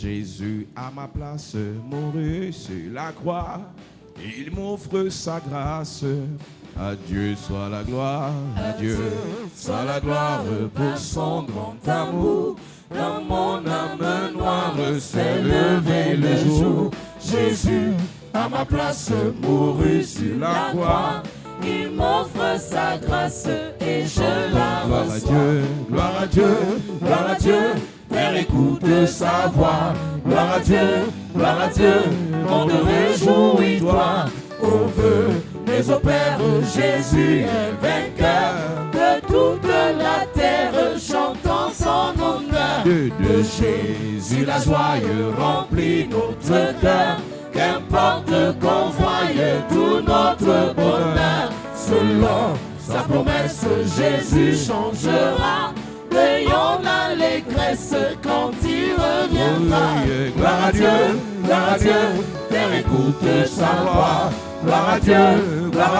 Jésus à ma place mourut sur la croix. Il m'offre sa grâce. À Dieu soit la gloire, à Dieu soit la gloire pour son grand amour. Dans mon âme noire s'est levé le jour. Jésus à ma place mourut sur la croix. Il m'offre sa grâce et je la reçois. Gloire à Dieu, gloire à Dieu. Père, écoute sa voix. Gloire à Dieu, monde réjouis-toi. Au vœu des au Père, Jésus est vainqueur. De toute la terre chantant son honneur. De Jésus la joie remplit notre cœur. Qu'importe qu'on voie tout notre bonheur. Selon Sa promesse, Jésus changera. Veillons l'allégresse quand il reviendra. Gloire à Dieu, Père, écoute sa voix. Gloire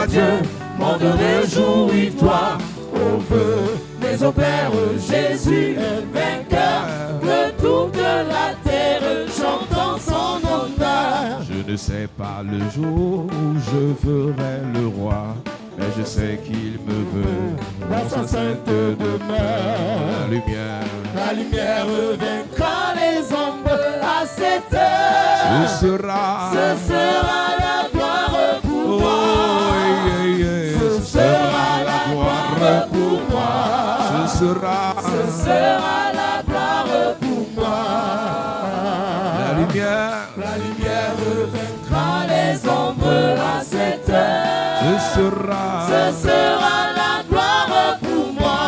à Dieu, monde réjouis-toi. Au vœu des au Père, Jésus est vainqueur. De toute la terre chantant son honneur. Je ne sais pas le jour où je verrai le roi, mais je sais qu'il me veut Dans sa sainte demeure. La lumière vaincra les ombres à cette heure. Ce sera la gloire pour moi. Ce sera la gloire pour moi. Ce sera la gloire pour moi. la lumière Vaincra les ombres à cette heure. Ce sera la gloire pour moi.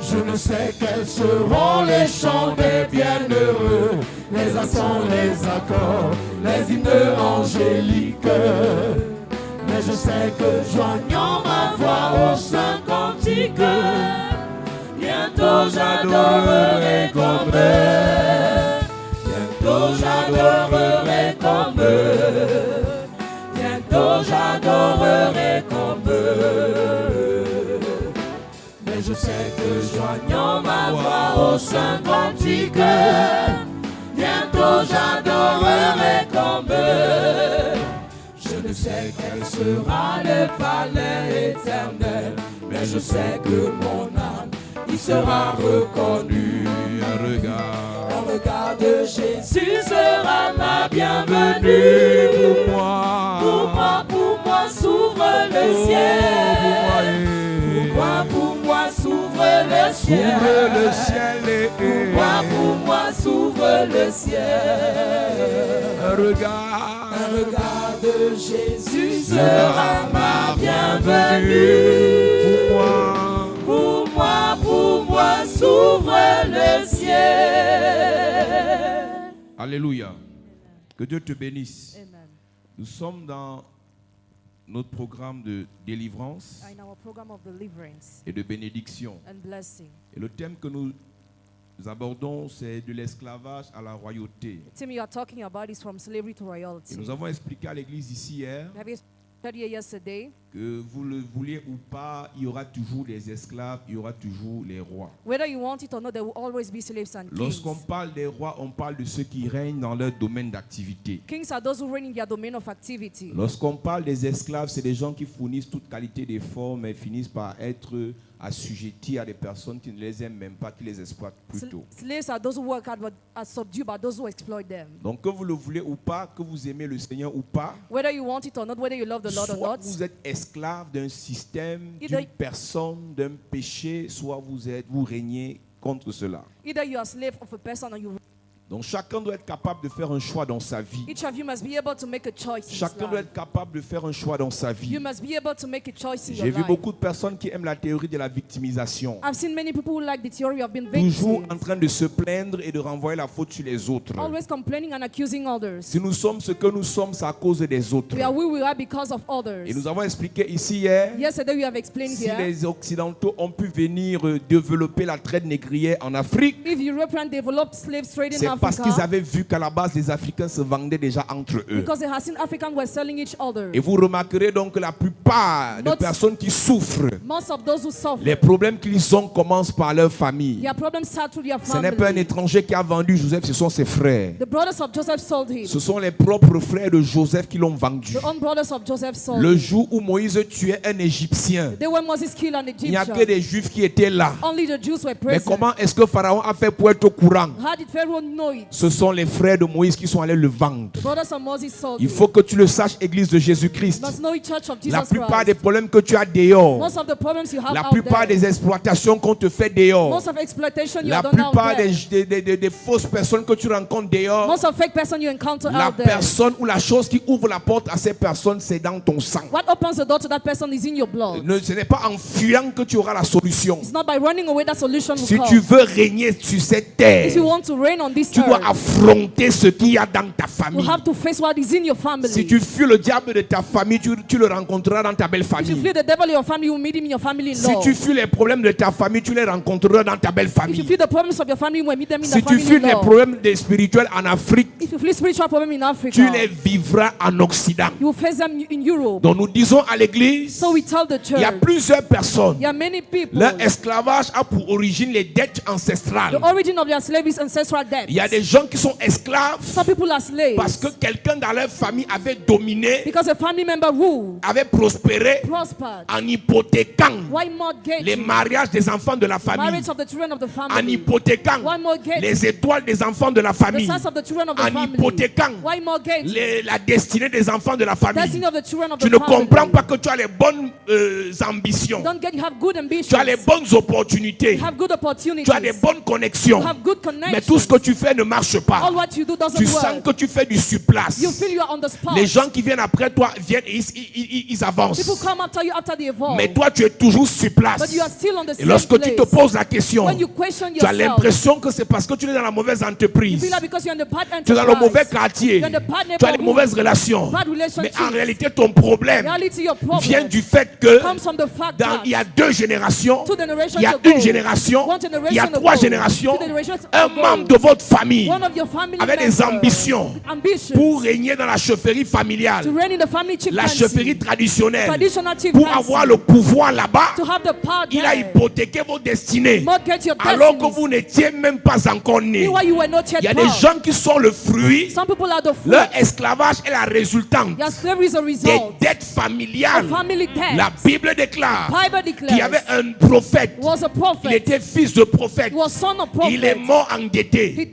Je ne sais quels seront les chants des bienheureux, les accents, les accords, les hymnes angéliques. Mais je sais que joignant ma voix au saint cantique, bientôt j'adorerai comme eux. Bientôt j'adorerai comme eux. Bientôt j'adorerai comme eux. Mais je sais que joignant ma voix au saint cantique, bientôt j'adorerai comme eux. Je ne sais quel sera le palais éternel, mais je sais que mon âme y sera reconnue. Un regard de Jésus sera ma bienvenue. Pour moi s'ouvre le ciel. Pour moi s'ouvre le ciel. Pour moi s'ouvre le ciel. Un regard de Jésus sera ma bienvenue. Pour moi s'ouvre le ciel. Alléluia. Que Dieu te bénisse. Amen. Nous sommes dans notre programme de délivrance In our program of deliverance et de bénédiction. and blessing. Et le thème que nous abordons, c'est de l'esclavage à la royauté. The theme you are talking about is from slavery to royalty. Et nous avons expliqué à l'église ici hier Have you studied here yesterday? que vous le vouliez ou pas, il y aura toujours des esclaves, il y aura toujours les rois. Whether you want it or not, there will always be slaves and kings. Lorsqu'on parle des rois, on parle de ceux qui règnent dans leur domaine d'activité. Kings are those who reign in their domain of activity. Lorsqu'on parle des esclaves, c'est des gens qui fournissent toute qualité d'effort, mais finissent par être assujettis à des personnes qui ne les aiment même pas, qui les exploitent plutôt. Slaves are those who work hard but are subdued by those who exploit them. Donc que vous le voulez ou pas, que vous aimez le Seigneur ou pas, Whether you want it or not, whether you love the Lord or soit not, vous êtes esclave d'un système, Either- d'une personne, d'un péché, soit vous régnez contre cela. either you are slave of a person or you. Donc chacun doit être capable de faire un choix dans sa vie. Each of you must be able to make a choice in this Chacun doit life. être capable de faire un choix dans sa vie. You must be able to make a choice in J'ai your vu life. beaucoup de personnes qui aiment la théorie de la victimisation. I've seen many people who like the theory of being Toujours victims, en train de se plaindre et de renvoyer la faute sur les autres. always complaining and accusing others. Si nous sommes ce que nous sommes, c'est à cause des autres. We are who we are because of others. Et nous avons expliqué ici hier, Yesterday we have explained si here, les Occidentaux ont pu venir développer la traite négrière en Afrique, if Europeans developed slave trade in c'est Parce qu'ils Africa avaient vu qu'à la base, les Africains se vendaient déjà entre eux. because they had seen Africans were selling each other. Et vous remarquerez donc que la plupart des personnes qui souffrent, Most of those who suffer, les problèmes qu'ils ont commencent par leur famille. their problems start through their Ce n'est pas un family. étranger qui a vendu Joseph, ce sont ses frères. The brothers of Joseph sold him. Ce sont les propres frères de Joseph qui l'ont vendu. The own brothers of Joseph sold Le him. jour où Moïse tuait un Égyptien, They when Moses killed an il n'y a que Egyptian, des Juifs qui étaient là. only the Jews were Mais present. comment est-ce que Pharaon a fait pour être au courant? How did Pharaoh know it? Ce sont les frères de Moïse qui sont allés le vendre. The brothers of Moses sold Il him. faut que tu le saches, Église de Jésus-Christ. You must know it, Church of La Jesus plupart des Christ. problèmes que tu as dehors, Most of the problems you have la out plupart there, des exploitations qu'on te fait dehors, most of exploitation you la are done out plupart there, des fausses personnes que tu rencontres dehors, most of fake person you encounter la out there, personne ou la chose qui ouvre la porte à ces personnes, c'est dans ton sang. what opens the door to that person is in your blood. Ce n'est pas en fuyant que tu auras la solution. It's not by running away that solution will Si come. tu veux régner sur cette terre, If you want to reign on this tu dois earth, affronter ce qu'il y a dans ta you famille. have to face what is in your family. Si tu fuis le diable de ta famille, tu le rencontreras dans ta belle If you famille. flee the devil in your family, you will meet him in your Si family-in-law. tu fuis les problèmes de ta famille, tu les rencontreras dans ta belle If you famille. flee the problems of your family, you will meet them in Si the tu fuis les family-in-law. problèmes spirituels en Afrique, If you flee spiritual problems in Africa, tu les vivras en Occident. you will face them in Europe. Donc nous disons à l'église, So we tell the il y a church, plusieurs personnes. there are many people. Leur esclavage a pour origine les dettes The ancestrales. origin of their slavery is ancestral debt. Il y a des gens qui sont esclaves Some people are slaves parce que quelqu'un dans leur famille avait dominé, because a family member ruled, avait prospéré prospered. en hypothéquant Why mortgage les mariages des enfants de la famille, marriage of the children of the en family? hypothéquant Why mortgage les étoiles des enfants de la the famille, sons of the children of the en family? hypothéquant Why mortgage la destinée des enfants de la famille. destiny of the children of Tu the ne family? comprends pas que tu as les bonnes ambitions, Don't get, you have good ambitions. tu as les bonnes opportunités, You have good opportunities. tu as des bonnes connexions, You have good mais tout ce connections. que tu fais ne marche pas. All what you do doesn't Tu sens work. que tu fais du surplace. You feel you are on the spot. Les gens qui viennent après toi viennent et ils avancent. People come after you after they evolve. Mais toi, tu es toujours sur place. But you are still on the Et same lorsque tu te place. poses la question, When you question tu as yourself, l'impression que c'est parce que tu es dans la mauvaise you entreprise. feel like because you're in the bad Tu es dans le mauvais enterprise, quartier. you're in the bad Tu as les neighborhood, mauvaises relations. bad Mais relationships. en réalité, ton problème Reality, your problem vient du fait que comes from the fact dans, that il y a 2 générations, 2 generations il y a ago, une génération, one generation il y a 3 ago, générations, 2 generations un ago, membre de votre famille one of your family avait des members, ambitions ambitions pour régner dans la chefferie familiale, to reign in the family la chieftaincy, chefferie traditionnelle, traditional pour chieftaincy, avoir le pouvoir là-bas. to have the power Il a there, hypothéqué vos destinées mortgage your alors que destinies. vous n'étiez même pas encore nés. Meanwhile, you were not yet Il y a des born. gens qui sont le fruit, Some people are the fruit. leur esclavage est la résultante Your slavery is a des result dettes of familiales. family debt. La Bible déclare Bible qu'il y avait declares un prophète, was a il prophet. était fils de prophète, He was son of prophet. il est mort He endetté. died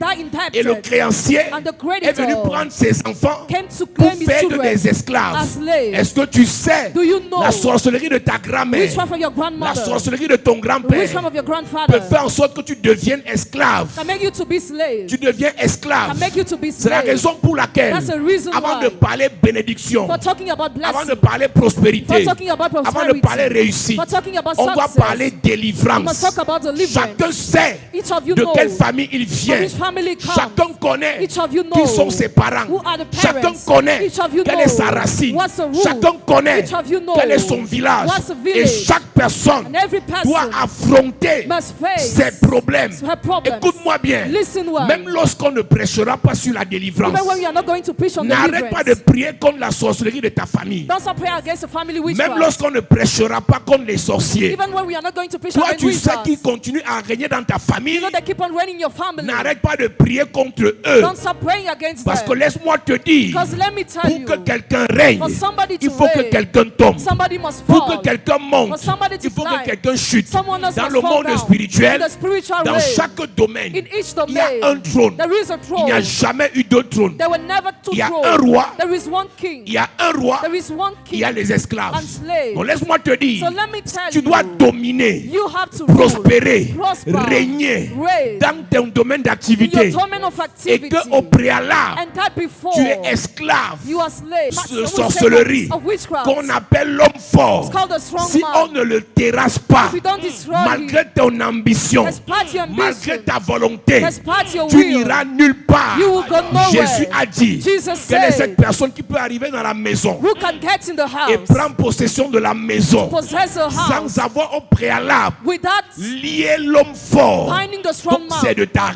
Et le indebted. créancier And the est venu creditor prendre ses enfants came to pour claim his faire de children des esclaves. as slaves. Est-ce que tu sais Do you know la sorcellerie de ta grand-mère, witchcraft of your la grandmother, sorcellerie de ton the grand-père witchcraft of your peut grandfather faire en sorte que tu deviennes esclave. can make you to be slave, Tu deviens esclave. can make you to be C'est la slave. raison pour laquelle, That's the reason avant why. de parler bénédiction, For talking about avant de blessing, parler prospérité, for talking about avant de prosperity, parler réussite, for talking about on doit success, parler we must délivrance. talk about deliverance. Chacun sait Each of you de know quelle famille il from vient. which family he comes. Chacun connaît Each of you qui know sont ses parents. who are the Chacun parents. connaît Each of you quelle know est sa racine. what's the root. Chacun connaît Each of you know quel est son village. what's the Et village. chaque personne And every doit person affronter must face ses problèmes. her problems. Écoute-moi bien. Listen well. Même lorsqu'on ne prêchera pas sur la délivrance, Even when we are not going to preach on n'arrête pas de deliverance, prier contre la sorcellerie de ta famille. don't stop praying against the family Même witchcraft. lorsqu'on ne prêchera pas contre les sorciers, Even when we are not going to preach toi against tu sais witchcraft, qu'ils continuent à régner dans ta famille. you know they keep on reigning in your family. N'arrête pas de prier contre eux. Don't stop praying against Parce que them. laisse-moi te dire, Because let me tell pour you, que quelqu'un règne, for somebody il to faut que reign, quelqu'un tombe. somebody must Pour que fall. quelqu'un monte, For somebody to il faut que fly. quelqu'un chute. Someone else Dans must le fall monde down. spirituel, In the spiritual dans realm, chaque domaine, in each il y a domain, un trône. there is a Il n'y a throne. jamais eu d'autre trône. There were never two Il y a thrones. un roi. There is one king. Il y a un roi, There is one il y a king les esclaves. and slaves. Donc laisse-moi te dire, So let me tell tu dois you, dominer, you have to rule, prospérer, prosper, régner reign dans ton domaine in your d'activité. domain of Et activity. qu'au préalable, And that before tu es esclave you are slave. de sorcellerie Of witchcraft. qu'on appelle l'homme fort. It's called a strong Si man. on ne le terrasse pas, if you don't destroy malgré ton ambition, despite your malgré ambition, ta volonté, despite your tu will, n'iras nulle part. you will go nowhere. Jésus a dit, Jesus quelle est said, cette personne qui peut arriver dans la maison who can get in the et house, prendre possession de la maison possess a house, sans avoir au préalable without lié l'homme fort? finding the strong Donc man? c'est de ta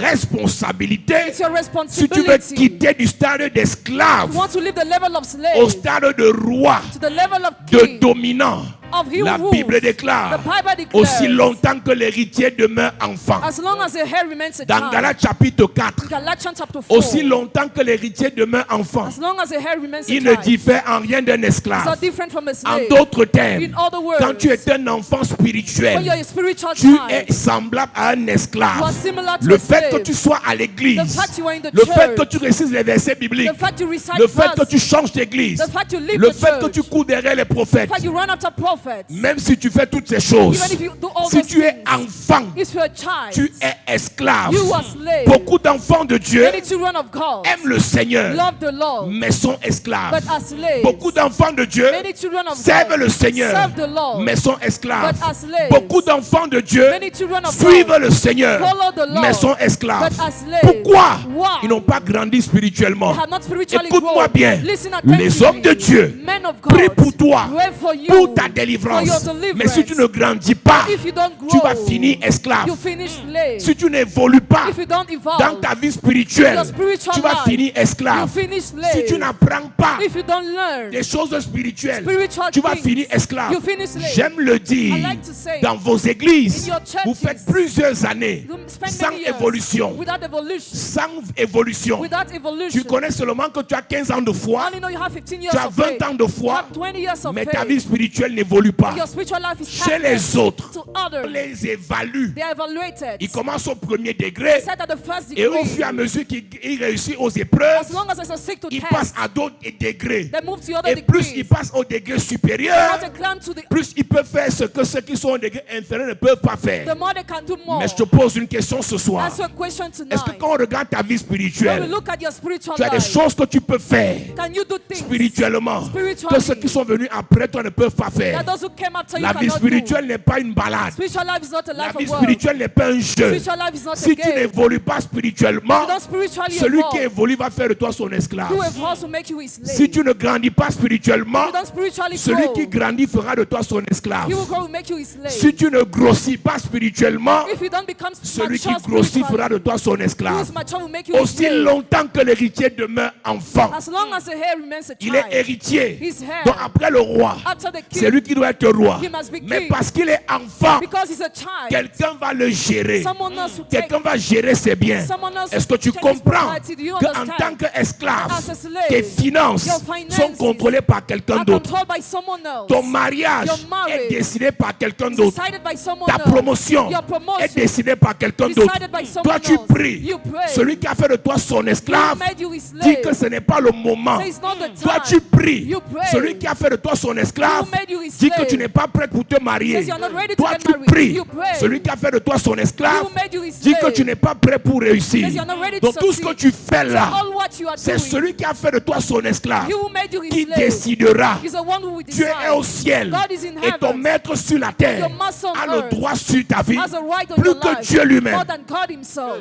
responsabilité. It's your Si tu veux responsibility. quitter du stade d'esclave You want to leave the level of au slave stade de roi, to the level of de king, dominant, of he la who Bible rules. déclare The Bible aussi declares, longtemps que l'héritier demeure enfant. as long as the hair remains a Dans child. Galates chapitre 4, Galatians chapter 4. aussi longtemps que l'héritier demeure enfant, As long as the hair remains a il ne child. diffère en rien d'un It's esclave. not different from a En slave. d'autres termes, In other words, quand tu es un enfant when spirituel, you're a spiritual tu child, es semblable à un you are esclave. similar to Le a fait que slave. tu sois à The l'église, fact you are in the le fait que church, tu récites les versets bibliques, the fact you recite le fait que verse, tu changes d'église, the fact you leave le the fait que church, tu cours derrière les prophètes, the fact you run after prophets, même si tu fais toutes ces choses, even if you do all si those tu es things, enfant, if you're a child, tu es esclave. you are slave. Beaucoup d'enfants de Dieu Many children of God aiment le Seigneur, love the Lord, mais sont esclaves. but are slaves. Beaucoup d'enfants de Dieu Many children of servent God le Seigneur, serve the Lord, mais sont esclaves. but are slaves. Beaucoup d'enfants de Dieu Many children of suivent God le Seigneur, follow the Lord, mais sont esclaves. but are slaves. Pourquoi? Why? Ils n'ont pas grandi spirituellement. Have not spiritually Écoute-moi grown. bien. Listen Les hommes de Dieu Men of God, prient pour toi, pray for you, pour ta for délivrance. your deliverance. Mais si tu ne grandis pas, If you don't grow, tu vas finir esclave. you finish slave. Si tu n'évolues pas If you don't evolve, dans ta vie spirituelle, your spiritual tu vas life, finir you esclave. finish Si slave. tu n'apprends pas If you don't learn des choses spirituelles, spiritual tu vas things, finir esclave. you finish slave. J'aime le dire, I like to say, dans vos églises, in your churches, vous faites plusieurs années you spend sans many years évolution. without evolution. Sans évolution. Without Tu evolution. connais seulement que tu as 15 ans de foi, Only know you have 15 years tu as of 20 faith. ans de You foi, have 20 years of mais faith. ta vie spirituelle n'évolue pas. Your spiritual life is Chez stagnant. les autres, To on others, les évalue. they are evaluated. Ils commencent au premier degré Set at the first et au degree. fur et à mesure qu'ils réussissent aux épreuves, As long as there's a sick to ils test, passent à d'autres degrés. they move to other Et plus degrees. ils passent au degré The supérieur, more they climb to the, plus ils peuvent faire ce que ceux qui sont au degré inférieur ne peuvent pas faire. the more they can do more. Mais je te pose une question ce soir. That's your question Est-ce que tonight. quand on regarde ta vie When we spirituelle, look at your spiritual tu as des life, choses que tu peux faire can you do things spirituellement spiritually que ceux qui sont venus après toi ne peuvent pas faire? that those who came after you La vie cannot spirituelle do? n'est pas une balade. Spiritual life is not a La life vie of work. spirituelle n'est pas un jeu. Spiritual life is not Si a tu game. n'évolues pas spirituellement, You don't spiritually celui qui evolve. évolue va faire de toi son esclave. You evolve to make you his slave. Si tu ne grandis pas spirituellement, You don't spiritually celui grow. qui grandit fera de toi son esclave. He will grow and make you his slave. Si tu ne grossis pas spirituellement, If you don't become celui qui mature grossit spiritually, fera de toi son who esclave. is mature will make you his Aussi slave. longtemps que l'héritier demeure enfant, As long as the hair remains a il est child, héritier. his hair, Donc après le roi, after the c'est king, lui qui doit être roi. he must be Mais king. parce qu'il est enfant, Because he's a child, quelqu'un va le gérer. someone else will take. Quelqu'un va gérer ses biens. Someone else Est-ce que tu take his comprends property. Do you qu'en understand? tant qu'esclave, As a slave, tes finances your finances sont contrôlées par quelqu'un are d'autre? controlled by someone else. Ton mariage Your marriage est décidé par quelqu'un is d'autre. decided by someone Ta else. promotion Your promotion est décidée par quelqu'un d'autre. decided by someone Toi, tu else. pries. You pray. Celui qui a fait de toi son Who esclave made you his dit slave? que ce n'est pas le moment. Say it's not the Toi, time. tu pries. You pray. Celui qui a fait de toi son esclave Who made you his dit que slave? tu n'es pas prêt pour te marier. Says you're not ready to Toi, get tu married. pries. You pray. Celui qui a fait de toi son esclave Who made you his dit que slave? tu n'es pas prêt pour réussir. Says you're not ready to Donc tout ce que tu fais là, All what you are c'est doing, celui qui a fait de toi son esclave he who made you his qui slave décidera. is the one who will Dieu decide. est au ciel God is in et ton heaven. maître sur la terre Your master on a le earth droit sur ta vie has a right on plus your que life Dieu lui-même. more than God himself.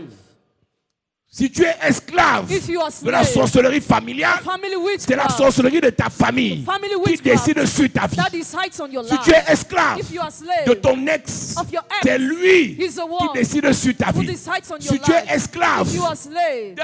Si tu es esclave If you are de la slave, sorcellerie familiale, family c'est la witchcraft sorcellerie de ta famille Family qui witchcraft décide sur ta vie. that decides on your Si life. tu es esclave If you are slave de ton ex, of your ex, c'est lui he's the qui one décide sur ta who vie. decides on your Si tu es life. esclave If you are slave,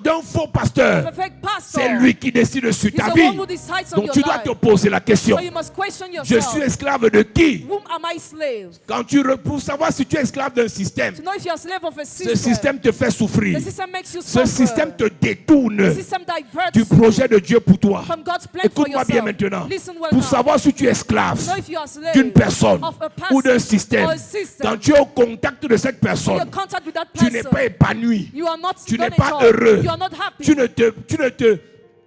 d'un faux pasteur, the fake pastor, c'est lui qui décide sur he's ta the vie. one who decides on Donc your tu dois life. te poser la question. So you must question Je yourself. suis esclave de qui? Whom am I slave? Quand pour savoir si tu es esclave d'un système, To know if you are slave of a ce system. système te fait souffrir. The system makes you Ce suffer. système te détourne The system diverts du projet de Dieu pour toi. from God's plan for Écoute-moi bien yourself. maintenant. Listen well Pour now. savoir si tu es esclave To know if you are slave d'une personne of a person ou d'un système, or a system. quand tu es au contact de cette When personne, you're in contact with that tu n'es person, pas épanoui. you are not Tu done n'es pas at all. heureux. You are not happy.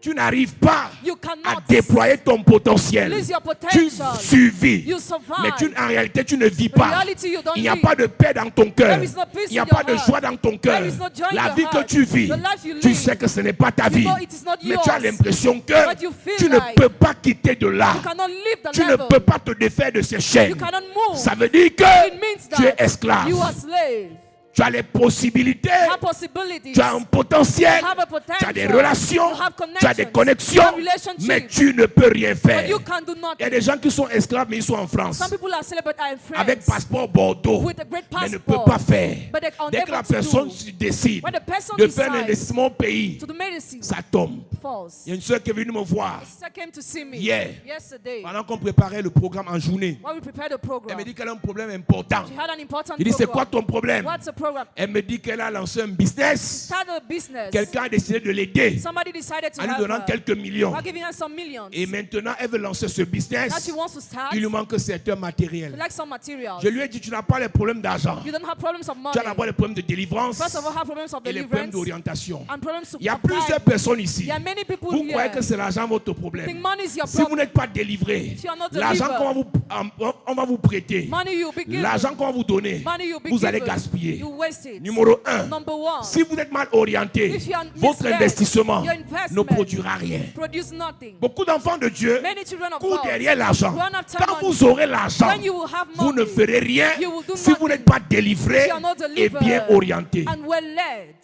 Tu tu n'arrives pas You à cannot déployer ton potentiel. release your Tu potential. survis. You survive. Mais en réalité, tu ne vis In pas. reality, you don't Il n'y a live. pas de paix dans ton cœur. There is no peace Il n'y a in pas your de heart. joie dans ton cœur. There is no joy in La your vie que heart. tu vis, The life you tu live. sais que ce n'est pas ta vie. know it is not Mais tu as yours. l'impression que But you feel tu ne like peux pas quitter de là. You cannot leave the Tu ne level. peux pas te défaire de ces chaînes. You cannot move. Ça veut dire It que means tu es that esclave. you are slave. Tu as les possibilités. Have possibilities. Tu as un potentiel. You have a potential. Tu as des relations. You have Tu as des connections. connexions. You have relationships. Mais tu ne peux rien But faire. you can do Il y a nothing. des gens qui sont esclaves, mais ils sont en France. Some people are celibate and friends. Avec passeport Bordeaux. With a great Mais ne passport. peut pas faire. But they are Dès que la unable to personne do. se décide When the person de faire un decides investissement au pays, to the medicine, ça tombe. false. Il y a une soeur qui est venue me voir Sister came to see me yesterday. yesterday. Pendant qu'on préparait le programme en journée. When we prepared the Elle program, me dit qu'elle a un problème important. she had an important Je dis, c'est quoi program. ton problème? What's the program? Elle me dit qu'elle a lancé un business. Start a business. Quelqu'un a décidé de l'aider Somebody decided to en lui help donnant her. quelques millions. By giving her some millions. Et maintenant, elle veut lancer ce Now business. she wants to start. Il lui manque un secteur She matériel. likes some materials. Je lui ai dit, tu n'as pas les problèmes d'argent. You don't have problems of money. Tu as d'abord les problèmes de délivrance First of all, have problems of et les problèmes deliverance d'orientation. and problems to Il y a apply. plusieurs personnes ici. There are many people Vous here. croyez que c'est l'argent votre Think problème. money is your Si vous problem. n'êtes pas délivré, If you are not l'argent delivered, on va vous prêter, money you be given. l'argent qu'on va vous donner, Money you be vous allez given. gaspiller. You waste it. Numéro 1, Number one. si vous êtes mal orienté, If you are votre misled, investissement your ne investment produira rien. produce nothing. Beaucoup d'enfants de Dieu Many children of courent God derrière l'argent. run after Quand money. vous aurez l'argent, When you will have vous ne money, ferez rien you will do si vous nothing. n'êtes pas délivré If you are not et delivered bien orienté. and well led.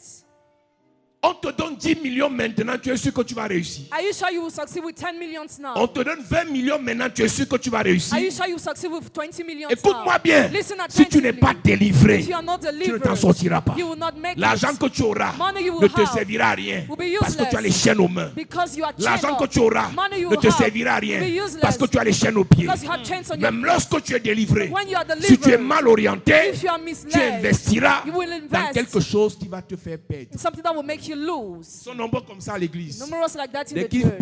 On te donne 10 millions maintenant, tu es sûr que tu vas réussir. Are you sure you will succeed with 10 millions now? On te donne 20 millions maintenant, tu es sûr que tu vas réussir. Are you sure you will succeed with 20 millions Écoute-moi now? bien. Listen Si tu n'es pas délivré, If you are not tu ne delivered, t'en sortiras pas. you will not make L'argent it. que tu auras Money you will ne te have servira à rien will be parce que tu as les useless chaînes aux mains. because you are chained L'argent que up. tu auras Money you ne will te have servira à will be rien useless parce que tu as les chaînes aux pieds. because you have chains on your Même feet. lorsque tu es délivré, When you are si tu es delivered, mal orienté, if you are tu misled, investiras you will dans invest quelque chose qui va te faire perdre. in something that will make you Ils lose. sont nombreux comme ça à l'église. Numerous like that in Dès the qu'ils church.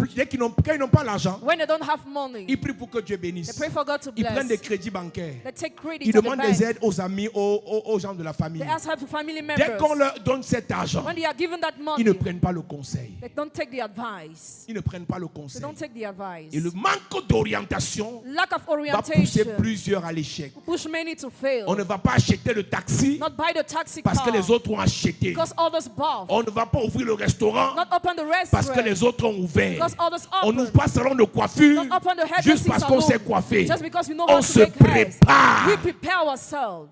quand ils n'ont pas l'argent, When they don't have money, ils prient pour que Dieu they bénisse. pray for God to Ils prennent des bless. crédits bancaires. They take credit Ils at the demandent des bank. aides aux amis, aux gens de la famille. They ask help to family Dès qu'on members. leur donne cet argent, When they are given that ils money, ne prennent pas le conseil. they don't take the advice. Ils ne prennent pas le They conseil. don't take the advice. Et le manque d'orientation Lack of va pousser orientation plusieurs à l'échec. push many to fail. On ne va pas acheter le taxi Not buy the taxi parce que car les autres ont acheté. because others bought. On ne va pas ouvrir le restaurant Not open the parce que restaurant les autres ont ouvert. because others On n'ouvre open. pas salon de coiffure Not open the juste hairdressing parce qu'on salon s'est coiffé. just because we know how On to se make hairs. prépare. We prepare ourselves.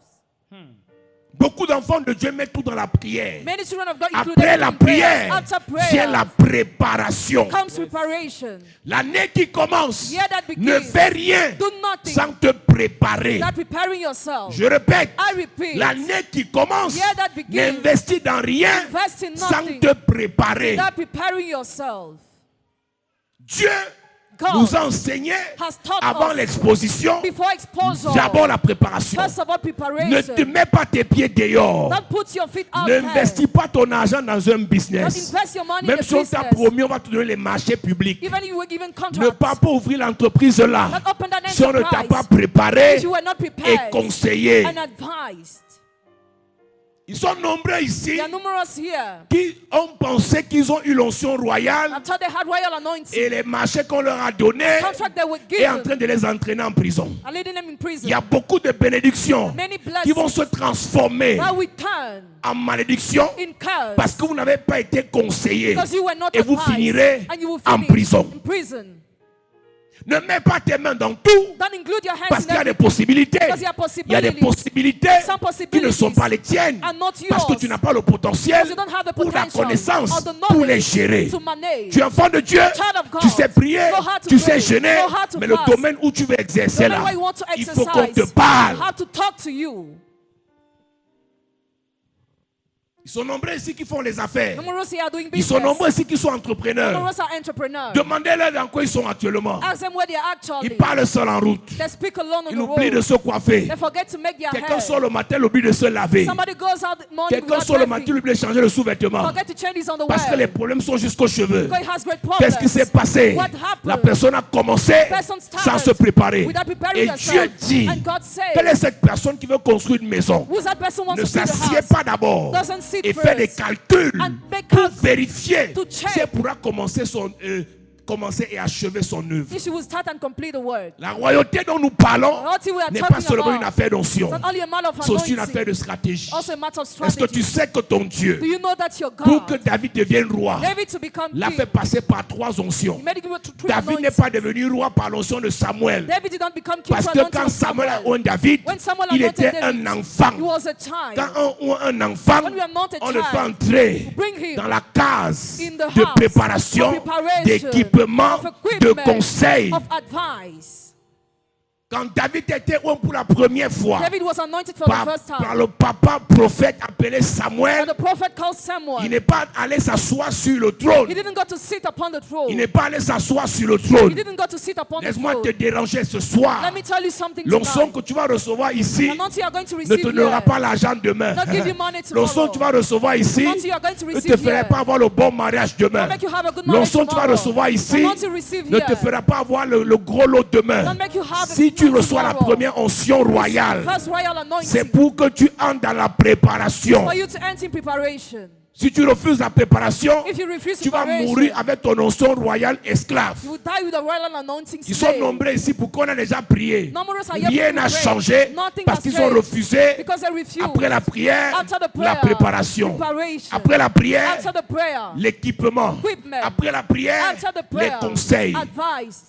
Beaucoup d'enfants de Dieu mettent tout dans la prière. Many children of God included Après in la prayers. prière, After vient la prayer préparation. comes preparation. L'année qui commence, Year that ne begins, fais rien do nothing sans te préparer. without preparing yourself. Je répète, I repeat, l'année qui commence, year that begins, n'investis dans rien invest in sans nothing te préparer. without preparing yourself. Dieu God nous a enseigné has taught avant us l'exposition, before exposure, d'abord la préparation. first of all Ne preparation. te mets pas tes pieds dehors. Don't put your feet out there. N'investis pas ton argent dans un Don't business. invest your money Même in si the on t'a business. promis, on va te donner les marchés publics. Even if you were given Ne contracts, pas ouvrir l'entreprise là. not open that Si on ne t'a pas enterprise préparé if you were not et prepared conseillé. and advised. Ils sont nombreux ici There are numerous here. qui ont pensé qu'ils ont eu l'onction royale I'm told they had royal anointing. et les marchés qu'on leur a donnés Contract they were est en given train de les entraîner en prison. and leading them in Il prison. y a beaucoup de bénédictions Many qui vont se blessings transformer that we turn en malédiction in curse parce que vous n'avez pas été conseillé because you were not et vous advised finirez and you will en finish prison. in prison. Ne mets pas tes mains dans tout Don't include your hands parce in qu'il y a des everything possibilités. because there are Il y a des possibilities possibilités Some qui ne sont possibilities pas les tiennes are not parce que yours tu n'as pas le potentiel because you don't have the ou la potential connaissance or the pour les knowledge gérer. to manage. Tu es enfant de Dieu, Child of God. tu sais prier, Know how to tu sais pray. jeûner, Know how to mais le fast. domaine où tu veux exercer No là, matter what you want to il faut qu'on te exercise, parle. I have to talk to you. Ils sont nombreux ici qui font les affaires. Numerous here are doing Ils sont business. nombreux ici qui sont entrepreneurs. Numerous are entrepreneurs. Demandez-leur dans quoi ils sont actuellement. Ask them where they are actually. Ils parlent seuls en route. They speak alone on Ils the oublient de road. se coiffer. They forget to make their Quelqu'un hair. sort le matin, il oublie de se laver. Somebody goes out morning Quelqu'un without sort le matin, il bathing. oublie de changer le sous-vêtement. Forget to change is on the Parce que way. les problèmes sont jusqu'aux cheveux. Because it has great Qu'est-ce qui s'est problems. passé? What happened? La personne a commencé Person sans started se préparer. without preparing Et herself. Dieu dit, And God said, quelle est cette personne qui veut construire une maison? who's that person who wants Ne to build a s'assied house? pas d'abord Doesn't sit et fait des first. calculs And make pour calc- vérifier to check. si elle pourra commencer et achever son œuvre. If she will start and complete the work. La royauté dont nous parlons Royalty we are n'est talking pas seulement about. une affaire d'onction, It's not only a matter of c'est aussi une anointing. affaire de stratégie. Also a matter of Est-ce que strategy. tu sais que ton Dieu, Do you know that your pour que God, David devienne roi, David to become l'a king, fait passer par 3 onctions? he made it through 3 David n'est anointings. pas devenu roi par l'onction de Samuel. David did not become king Parce through que anointing quand of Samuel a Samuel. oint David, When Samuel il anointed était David, un enfant. he was a child. Quand on oint un enfant, When we anoint a on le fait child, entrer bring him dans la case in the de house préparation, of preparation, d'équipement, of equipment, de conseil. of advice. Quand David était oint pour la première fois David was anointed for par, the first par time. le papa prophète appelé And Samuel, the prophet called il Samuel. n'est pas allé s'asseoir sur le trône. He didn't go to sit upon the Il throne. n'est pas allé s'asseoir sur le He trône. didn't go to sit upon the Laisse-moi te throne. déranger ce soir. Let me tell you something L'onction tonight. que tu vas recevoir ici The anointing you are going to ne receive te donnera here pas l'argent demain. not give you money L'onction que tu vas tomorrow. recevoir ici The anointing you are going to ne te receive fera here pas avoir le bon mariage demain. will make you have a good marriage L'onction que tu vas tomorrow. recevoir The ici anointing you receive ne te here fera pas avoir le gros lot demain. don't make you have Si a tu good reçois la tomorrow. première onction royale, First royal c'est anointing pour que tu entres dans la préparation. for you to enter in preparation. Si tu refuses la préparation, If you refuse tu vas preparation, mourir avec ton onction royale esclave. you will die with the royal anointing Ils sont slave. nombreux ici pour qu'on a déjà prié. Numerous are yet Rien to n'a pray. changé Nothing parce has qu'ils ont changed refusé because they refused. après la prière, After the la prayer, préparation. preparation. Après la prière, After the prayer, l'équipement. equipment. Après la prière, after the les prayer, conseils. advice.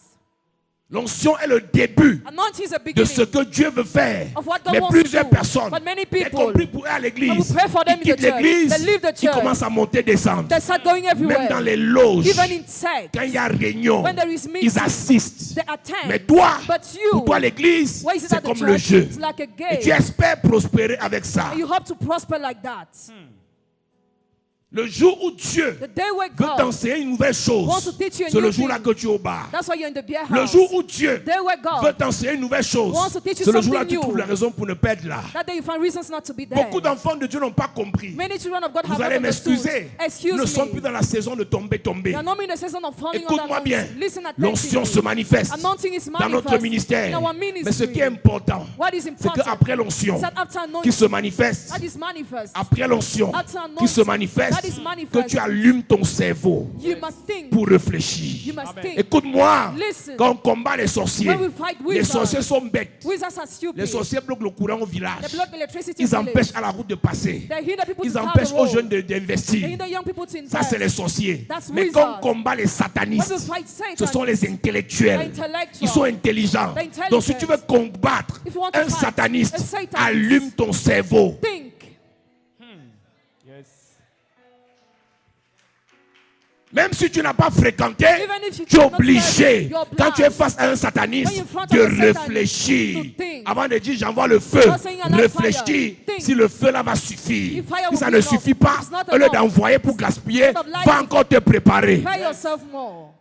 L'onction est le début Anointing is a de beginning ce que Dieu veut faire. of what God Mais wants to plusieurs do. personnes, But many y people, compris pour eux à I will l'église, pray for them ils in the quittent church. l'église, They leave the ils church. commencent à monter, descendre. They start going Même everywhere. dans les loges, Even in sex. quand il y a réunion, When there is meeting, ils assistent. they attend. Mais toi, But you, pour toi l'église, why is it c'est at the comme le church? jeu. It's like a Et game. tu espères prospérer avec ça. And you hope to prosper like that. Le jour où Dieu The day where veut God t'enseigner une nouvelle wants chose, to teach you a c'est le new jour-là thing. que tu es au bar. That's why you're in the beer Le house. jour où Dieu Day where God veut t'enseigner une nouvelle chose, wants to teach you c'est le jour-là que something tu trouves new. la raison pour ne pas être là. That day you find reasons not to be there. Beaucoup d'enfants de Dieu n'ont pas compris. Many children of God Vous have allez not understood. m'excuser. Excuse Nous ne sommes me. plus dans la saison de tomber. We are not in the season of falling on Écoute-moi bien. Listen L'onction se attentively. manifeste Anointing is dans notre manifest ministère. in our Mais ce ministry. qui est important, What is c'est important qu'après l'onction is that after qui anointing, se manifeste, that is manifest, après l'onction After qui se anointing, manifeste, that is manifest, que tu allumes ton cerveau you must think. pour réfléchir. You must think. Écoute-moi, Listen. quand on combat les sorciers, When we fight les wizards, sorciers sont bêtes. Wizards are stupid. Les sorciers bloquent le courant au village. They block electricity Ils in village. empêchent à la route de passer. They hinder people Ils to car empêchent the aux road. jeunes They d'investir. hinder young people to invest. Ça, c'est les sorciers. That's Mais wizards. quand on combat les satanistes, When we fight Satan, ce sont les intellectuels. the intellectuals, Ils sont intelligents. the intelligent. Donc si tu veux combattre If you want to un fight sataniste, a Satanist, allume ton cerveau. think. Même si tu n'as pas fréquenté, Even if you tu es cannot obligé, study, you're quand tu es obliged. face à un When sataniste, you're in front de of a satanist, réfléchir. to think. Avant de dire j'envoie le feu, Not saying I like réfléchis fire. Think. si le feu là va suffire. If fire Si will ça be ne enough, suffit pas, it's not au lieu enough. d'envoyer pour gaspiller, Instead of lighting, va encore te préparer. Prepare yourself more.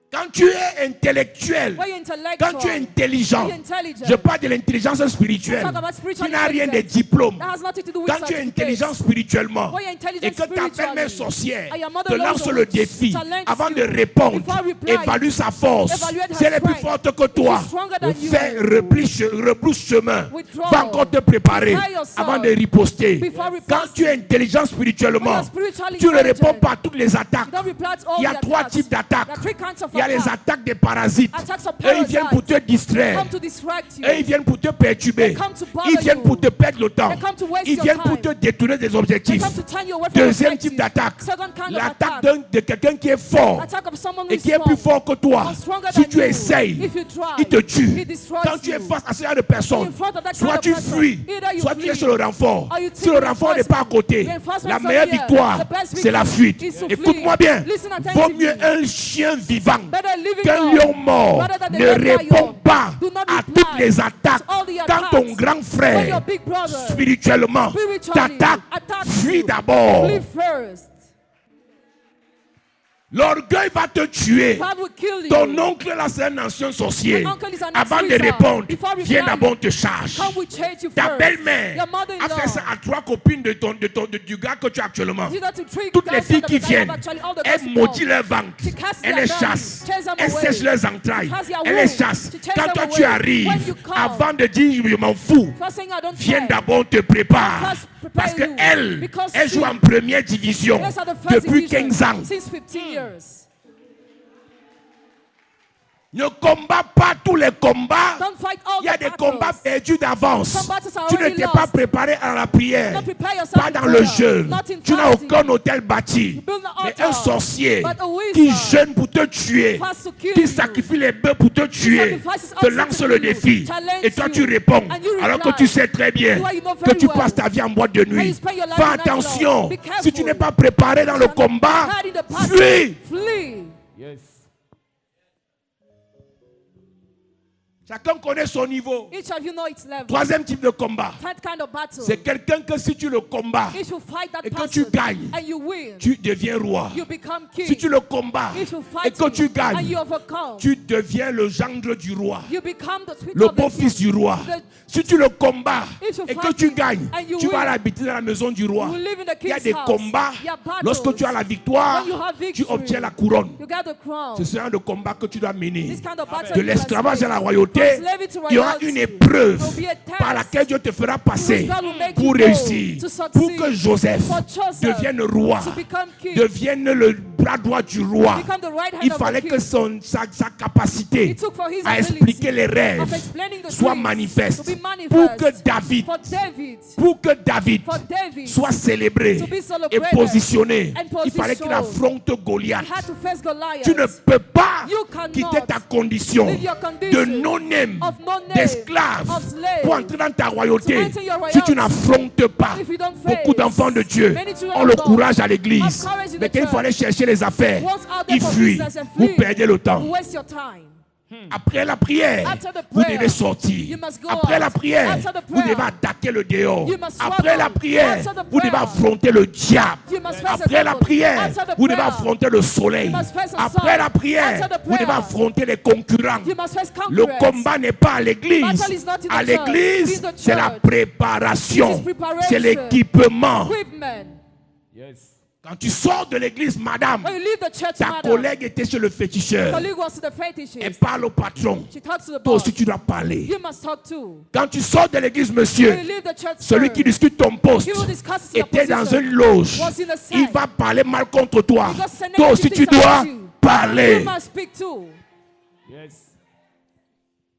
Quand tu es intellectuel, When you're intellectual, quand tu es intelligent, when you're intelligent, je parle de l'intelligence spirituelle, talk about spiritual tu n'as rien de intelligence. diplôme. That has nothing to do with Quand tu es certificates. intelligent spirituellement When you're intelligent et que ta belle-mère spiritually, sorcière and your mother te knows lance the le witch, défi challenges avant you, de répondre, before reply, évalue sa force. evaluate her Si elle est plus strength. forte que toi, If she's stronger than you, fais rebrousse chemin. withdraw. Va encore te préparer Prepare yourself avant de riposter. before Quand tu es intelligent When spirituellement, you're spiritually tu ne réponds intelligent, pas à toutes les attaques. you don't reply to all Il y a the 3 attacks. types d'attaques. There are 3 kinds of Il y a les attacks. attaques des parasites. Attacks of Eux, ils viennent pour te distraire. Come to distract you. Eux, ils viennent pour te perturber. They come to bother Ils viennent you. pour te perdre le temps. They come to waste Ils your viennent pour time. te détourner des They objectifs. come to turn you away from Deuxième objective. type d'attaque. Second kind of L'attaque attack. de quelqu'un qui est fort Attack of someone who et is qui est plus strong. fort que toi. Or stronger Si than tu you. essayes, If you try, il te tue. he destroys Quand tu es you. face à ce genre de personnes, In front of that soit kind of tu person, fuis, either you soit tu es flee, sur le renfort. or you Si le take renfort n'est pas à côté, reinforcement la is meilleure here. victoire, The best c'est la fuite. victory is to Écoute-moi flee. bien. Listen Vaut attentively. mieux un chien vivant Better living qu'un God lion mort rather than a ne dead répond lion. pas Do not à reply toutes les attaques. to all the Quand attacks. ton grand When frère your big brother spirituellement spiritually t'attaque, attacks fuis you, d'abord. flee first. L'orgueil va te tuer. Pride will kill you. Ton oncle là c'est un ancien sorcier. Your uncle is an Avant de ex-wizard. répondre, Before viens replying, d'abord te charge. come we change you Ta first. belle-mère Your mother-in-law. a fait ça à 3 copines du gars que tu as actuellement. Did that to three Toutes les girls filles that qui the guy viennent, have actually, all the elle girls maudit come. leur ventre, She casts elle their les belly, chasse, chase them elle away. sèche leurs entrailles, She casts their elle les womb. chasse. She chases Quand them toi away. tu arrives, When you come, avant de dire je m'en fous, first thing I don't viens care. d'abord te prépare. First prepare Parce que you. elle Because joue she- en première division Yes, at the first depuis division 15 ans. Since 15 years. Ne combat pas tous les combats. Don't fight all Il y a the des battles. combats perdus d'avance. Some battles are Tu ne already t'es pas lost. préparé à la prière, Not prepare yourself pas in dans le prayer, jeûne. not in Tu n'as fasting. aucun hôtel bâti. build an Mais altar. un sorcier But a wizard qui jeûne pour te tuer, has to kill qui you. sacrifie les bœufs pour te tuer, sacrifices te oxen lance to le kill you, défi. challenge Et toi you, tu réponds, and you alors que reply. tu sais très bien Why you know que very tu well. passes ta vie en boîte de And nuit. you spend your life Fais in night club. attention, Be careful. si tu n'es pas préparé dans le combat, Hide in the battle. fuis. Flee. Chacun connaît son niveau. Each of you know its level. Troisième type de combat, Third kind of battle. c'est quelqu'un que si tu le combats, If you fight that et que person tu gagnes, and you win, tu deviens roi. you become king. Si tu le combats If you et fight que tu him and gagnes, you overcome, tu deviens le gendre du roi, you become the sweet le of the beau-fils king. du roi. The- Si tu le combats If you et que fight tu him gagnes, and you tu vas win, habiter dans la maison du roi. you will live in the Il y a king's des house. combats. There are battles. Lorsque tu as la victoire, When you have tu victory, obtiens la couronne. you get the crown. C'est ce genre de combat que tu dois mener. This kind of battle De you l'esclavage must à la make. royauté, From slavery to il y aura royalty. une épreuve There will be a test par laquelle Dieu te fera passer which God will make pour you go réussir, to succeed. pour que Joseph For Joseph devienne roi, to become king. devienne le bras droit du roi. Become the right hand Il of fallait the que king. sa capacité He took for his à ability expliquer les rêves of explaining the soit dreams manifeste to be manifest. pour que David, For David, pour que David soit célébré to be et celebrated positionné. and Il fallait qu'il positioned. affronte Goliath. he had to face Goliath. Tu ne peux pas You cannot quitter ta condition leave your condition de non-name, of no name, d'esclave, of slave, pour entrer dans ta royauté. to enter your Si tu royalty. n'affrontes pas, If you don't beaucoup face, d'enfants de Dieu many children ont of le God courage à l'église. have courage in Mais the quand il faut church. aller chercher les affaires, Once out there ils for fuient. business and Vous flee, perdez le temps. you waste your time. Après la prière, After the vous prayer, devez sortir. you must go Après out. la prière, After the vous prayer, devez attaquer le dehors. you must Après struggle. la prière, After the vous devez prayer, affronter le diable. you must face the Après la devil. prière, After the vous devez prayer, affronter le soleil. you must face the Après sun. la prière, After the vous devez prayer, affronter les concurrents. you must face Le conquerors. combat n'est pas à l'église. Battle is not in the À church, l'église, it's the c'est la church. préparation. It is preparation. C'est l'équipement. Equipment. Quand tu sors de l'église, madame, When you leave the church, ta madam, collègue était chez le féticheur. colleague was to the Elle fetishist. parle au patron. She talks to the Toi boss. aussi, tu dois parler. You must talk too. Quand tu sors de l'église, When monsieur, you leave the church, celui sir, qui discute ton poste he will discuss your était dans position. une loge. Was in a side. Il va parler mal contre toi. Because say Toi aussi, negative tu things dois about you. parler. You must speak too.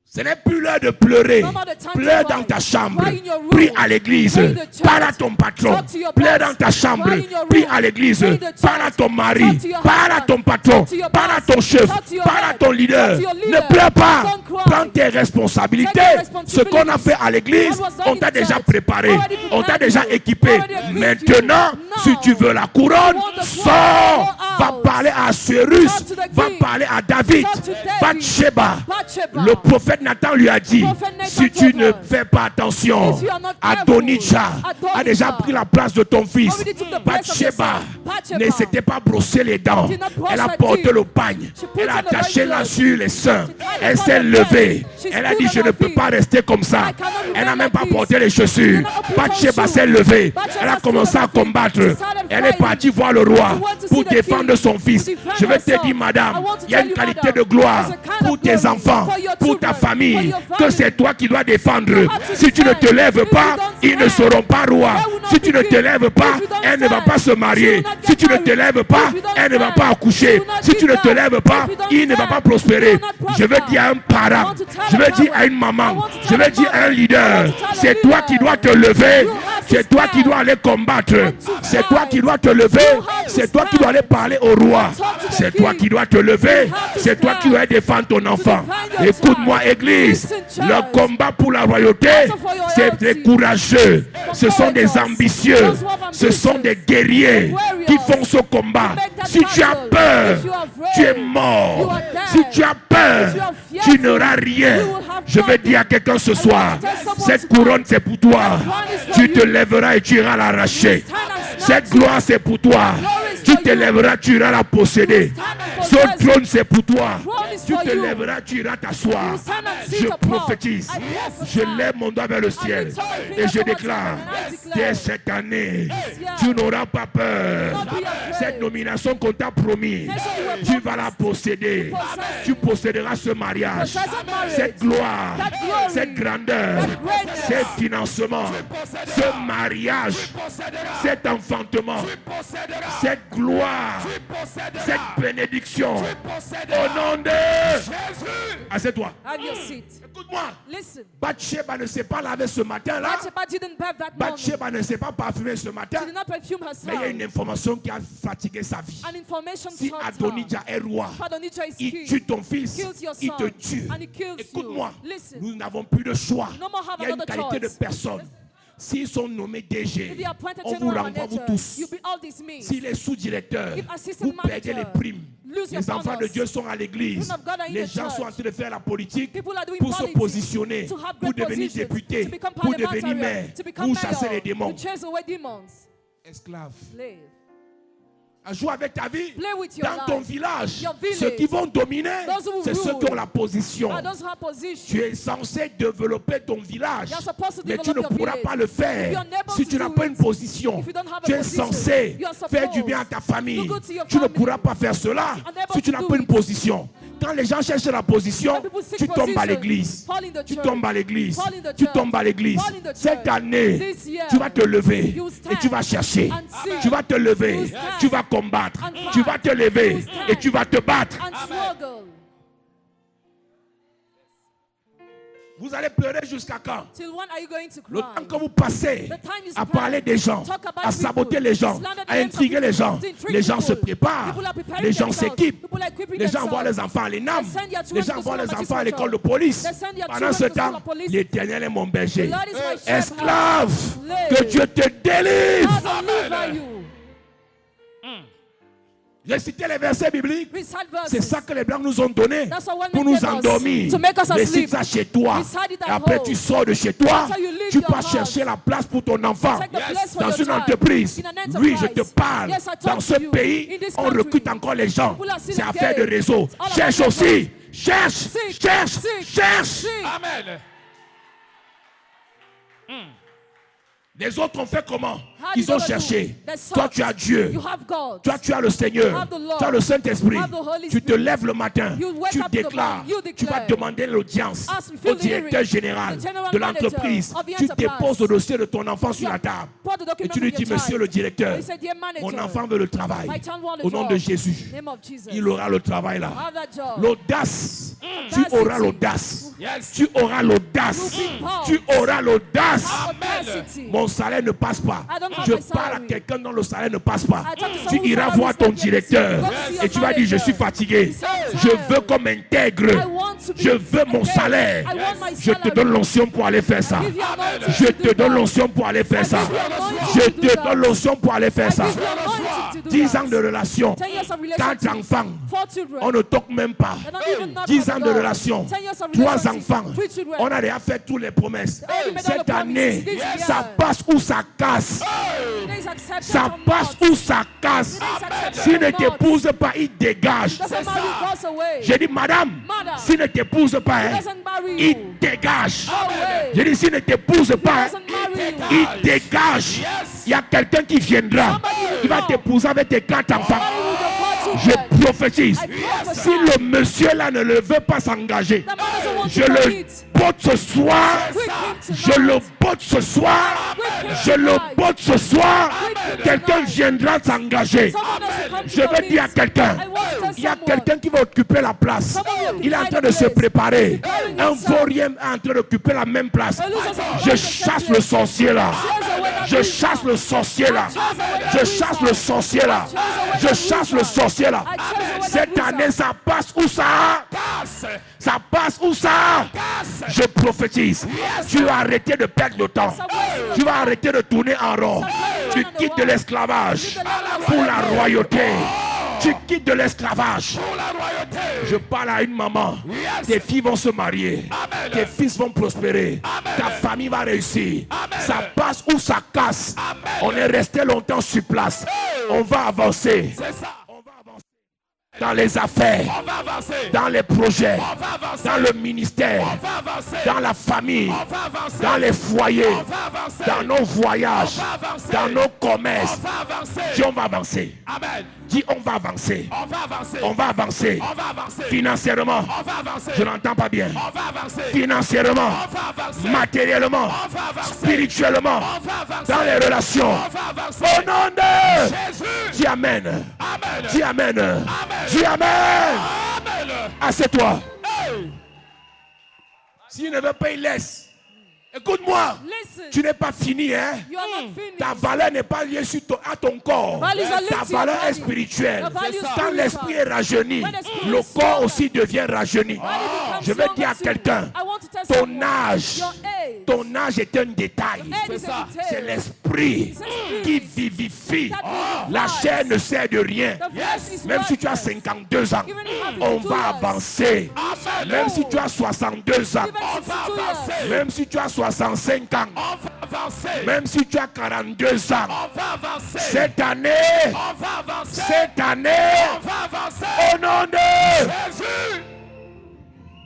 Ce n'est plus l'heure de pleurer. No more the time to Pleure cry. dans ta chambre. Cry in your room. Prie à l'église. Pray in the church. Parle à ton patron. Talk to your Pleure boss. dans ta chambre. Cry in your room. Prie à l'église. Pray in the church. Parle à ton mari. Talk to your Parle à husband. ton patron. Talk to your Parle à boss. ton chef. Talk to your Parle à head. ton leader. Talk to your Ne leader. pleure pas. Don't cry. Prends tes responsabilités. Take your Ce qu'on a fait à l'église, What was done on in t'a the déjà church. préparé. Already On t'a prepared déjà you. équipé. Already equipped you. Maintenant, Now, si tu veux la couronne, you want the sors. crown, go Va out. parler à Cyrus. Talk to the Va king. parler à David. Talk to David. Bathsheba. Bathsheba. Le prophète Nathan lui a dit, Prophet Nathan si tu told ne her, fais pas attention, if you are not Adonijah careful, a déjà pris la place de ton fils. already took the place of your Bathsheba son. Bathsheba ne s'était pas brossé les dents. did not brush Elle a her porté teeth. le pagne. She put Elle a on the attaché right là clothes. sur les seins. She tied Elle upon s'est her levée. breast. She Elle a stood dit, on je her ne peux feet. pas rester comme ça. I cannot Elle n'a remain même pas like this. porté les chaussures. She cannot put on Bathsheba shoes. s'est levée. Bathsheba Elle a stood commencé on à her feet. combattre. She started Elle est fighting. partie voir le roi She went to pour see the défendre king. son fils. To defend Je vais te herself. dire, madame, I want to il y a tell une you, qualité madam, de gloire there's a kind pour of tes glory enfants, for your pour ta children, famille, for your que family. c'est toi qui dois défendre. You have to Si tu ne te stand. lèves If pas, you don't ils ne stand, seront pas rois. they will not Si tu be ne te king. lèves pas, If you don't elle ne va stand, pas se marier. she will not Si get tu ne te married. lèves pas, If you don't elle ne va stand, pas accoucher. she will not Si tu give ne te birth. lèves pas, If you don't il ne va stand, pas prospérer. she will not Je vais prosper. dire à un I parent, want to tell je vais a dire à parent. une maman, I want to je tell vais a dire à un mother. leader, I want to tell a c'est toi leader. qui dois te lever. You have to C'est toi qui stand. dois aller combattre. And to C'est toi fight. qui dois te lever. You have to C'est toi qui dois aller stand. parler au roi. Talk to the C'est toi king. qui dois te lever. You have to C'est toi qui stand. dois défendre ton enfant. defend your Écoute-moi, child. Église. Listen, Le church. combat pour la royauté, Battle for your c'est royalty. des courageux. Ce sont des courageous. ambitieux. Those who have Ce sont ambitions. des guerriers warriors. qui font ce combat. Make that Si tu as battle. peur, If you are afraid, tu es you mort. are dead. Si tu as peur, If you are tu fearful, n'auras rien. you will have Je vais nothing. dire à quelqu'un ce I soir, want to tell someone cette tonight, couronne c'est pour toi. that crown is for Tu te you. lèveras et tu iras l'arracher. You stand and snatch Cette gloire c'est pour toi. Glory is Tu te lèveras, tu iras la posséder. Ce trône, c'est pour toi. Tu te lèveras, tu iras t'asseoir. Je prophétise. Je lève mon doigt vers le ciel. Et je déclare, dès cette année, tu n'auras pas peur. Cette nomination qu'on t'a promis, tu vas la posséder. Tu posséderas ce mariage, cette gloire, cette grandeur, ces financements, ce mariage, cet enfantement, cette gloire, cette bénédiction. Au nom de Jésus. Assieds-toi. Écoute-moi. Bathsheba ne s'est pas laver ce matin-là. Bathsheba ne s'est pas parfumer ce matin. Mais il y a une information qui a fatigué sa vie. Si Adonijah est roi, il tue ton fils, il te tue. Écoute-moi, nous n'avons plus de choix. Il y a une qualité de personne. S'ils sont nommés DG, on vous renvoie vous tous. S'il est sous-directeur, vous perdez les primes. Les enfants de Dieu sont à l'église. Les gens sont en train de faire la politique pour se positionner, pour devenir député, pour devenir maire, pour chasser les démons. Esclave. Joue avec ta vie. Dans ton village, ceux qui vont dominer, c'est ceux qui ont la position. Tu es censé développer ton village, mais tu ne pourras pas le faire si tu n'as pas une position. Tu es censé faire du bien à ta famille. Tu ne pourras pas faire cela si tu n'as pas une position. Quand les gens cherchent la position, tu tombes à l'église. Tu tombes à l'église. Tu tombes à l'église. Cette année, tu vas te lever et tu vas chercher. Tu vas te lever, tu vas combattre. Tu vas te lever et tu vas te battre. Vous allez pleurer jusqu'à quand? Le temps que vous passez à parler des gens, à saboter les gens, à intriguer les gens se préparent, les gens s'équipent, les gens envoient les enfants à l'ENAM, les gens envoient les enfants à l'école de police. Pendant ce temps, l'Éternel est mon berger. Esclave, que Dieu te délivre. Réciter les versets bibliques, c'est ça que les Blancs nous ont donné pour nous endormir. Récite ça chez toi. Et après tu sors de chez toi, tu vas chercher la place pour ton enfant. Dans une entreprise, oui, je te parle. Dans ce pays, on recrute encore les gens. C'est affaire de réseau. Cherche aussi. Cherche. Amen. Les autres ont fait comment? Ils ont cherché. Toi, tu as Dieu. Toi, tu as le Seigneur. Tu as le Saint-Esprit. Tu te lèves le matin. Tu déclares. Tu vas demander l'audience au directeur général de l'entreprise. Tu déposes le dossier de ton enfant sur la table. Et tu lui dis, monsieur le directeur, mon enfant veut le travail. Au nom de Jésus, il aura le travail là. L'audace. Tu auras l'audace. Tu auras l'audace. Tu auras l'audace. Mon salaire ne passe pas. Je parle à quelqu'un dont le salaire ne passe pas. Tu iras voir ton directeur et tu vas dire, je suis fatigué. Je veux qu'on m'intègre. Je veux mon salaire. Je te donne l'onction pour aller faire ça. Je te donne l'onction pour aller faire ça. Je te donne l'onction pour aller faire ça. 10 ans de relation, 4 enfants, on ne toque même pas. 10 ans de relation, 3 enfants, on a déjà fait toutes les promesses. Cette année, ça passe ou ça casse. Ça passe ou ça casse. S'il ne t'épouse pas, il dégage. J'ai dit, madame, s'il ne t'épouse pas, il dégage. J'ai dit, s'il ne t'épouse pas, il dégage. Il y a quelqu'un qui viendra, il va t'épouser avec tes 4 enfants. Je prophétise. Si le monsieur là ne le veut pas s'engager, je le botte ce soir. Je le botte ce soir. Je le botte ce soir. Quelqu'un viendra s'engager. Je veux dire à quelqu'un, il y a quelqu'un qui va occuper la place. Il est en train de se préparer. Un vaurien est en train d'occuper la même place. Je chasse le sorcier là. Je chasse le sorcier là. Je chasse le sorcier là. Je chasse le sorcier là. Cette année, ça passe où ça? Ça passe où ça? Je prophétise. Tu vas arrêter de perdre le temps. Tu vas arrêter de tourner en rond. Tu quittes de l'esclavage pour la royauté. Tu quittes de l'esclavage. Je parle à une maman. Tes filles vont se marier. Tes fils vont prospérer. Ta famille va réussir. Ça passe ou ça casse. On est resté longtemps sur place. On va avancer. C'est ça. Dans les affaires, On va avancer. dans les projets, On va avancer. dans le ministère, On va avancer. dans la famille, On va avancer. dans les foyers, On va avancer. dans nos voyages, On va avancer. dans nos commerces. On va avancer. Dis on va avancer. Amen. Dis on va avancer. On va avancer. On va avancer. On va avancer. Financièrement, On va avancer. je n'entends pas bien. On va avancer. Financièrement, On va avancer. matériellement, On va avancer. spirituellement, On va avancer. dans les relations. On va avancer. Au nom de Jésus. dis Amen. Amen. Dis Amen. Amen. Dis Amen. Amen. Assieds-toi. Hey. S'il ne veut pas, il laisse. Écoute-moi. Listen. Tu n'es pas fini, hein? You are not finished. Ta valeur n'est pas liée à ton corps. Values are linked Ta to your valeur est body. spirituelle. Your value is Quand spiritual. l'esprit est rajeuni, When the spirit le is corps stronger, aussi devient rajeuni. body becomes Je vais dire à stronger too. quelqu'un, I want to tell ton someone, âge, your age. ton âge est un détail. Age is ça. a detail. C'est l'esprit It's the qui spirit vivifie. that vivifies. La chair ne sert de rien. The flesh is Même si tu as worthless. 52 ans, Even if you have on 52 va years. avancer. Amen. Même si tu as 62 ans, Even 62 years. même si tu as 65 ans, On va avancer. même si tu as 42 ans, On va avancer. cette année, On va avancer. cette année, On va avancer. au nom de... Jésus.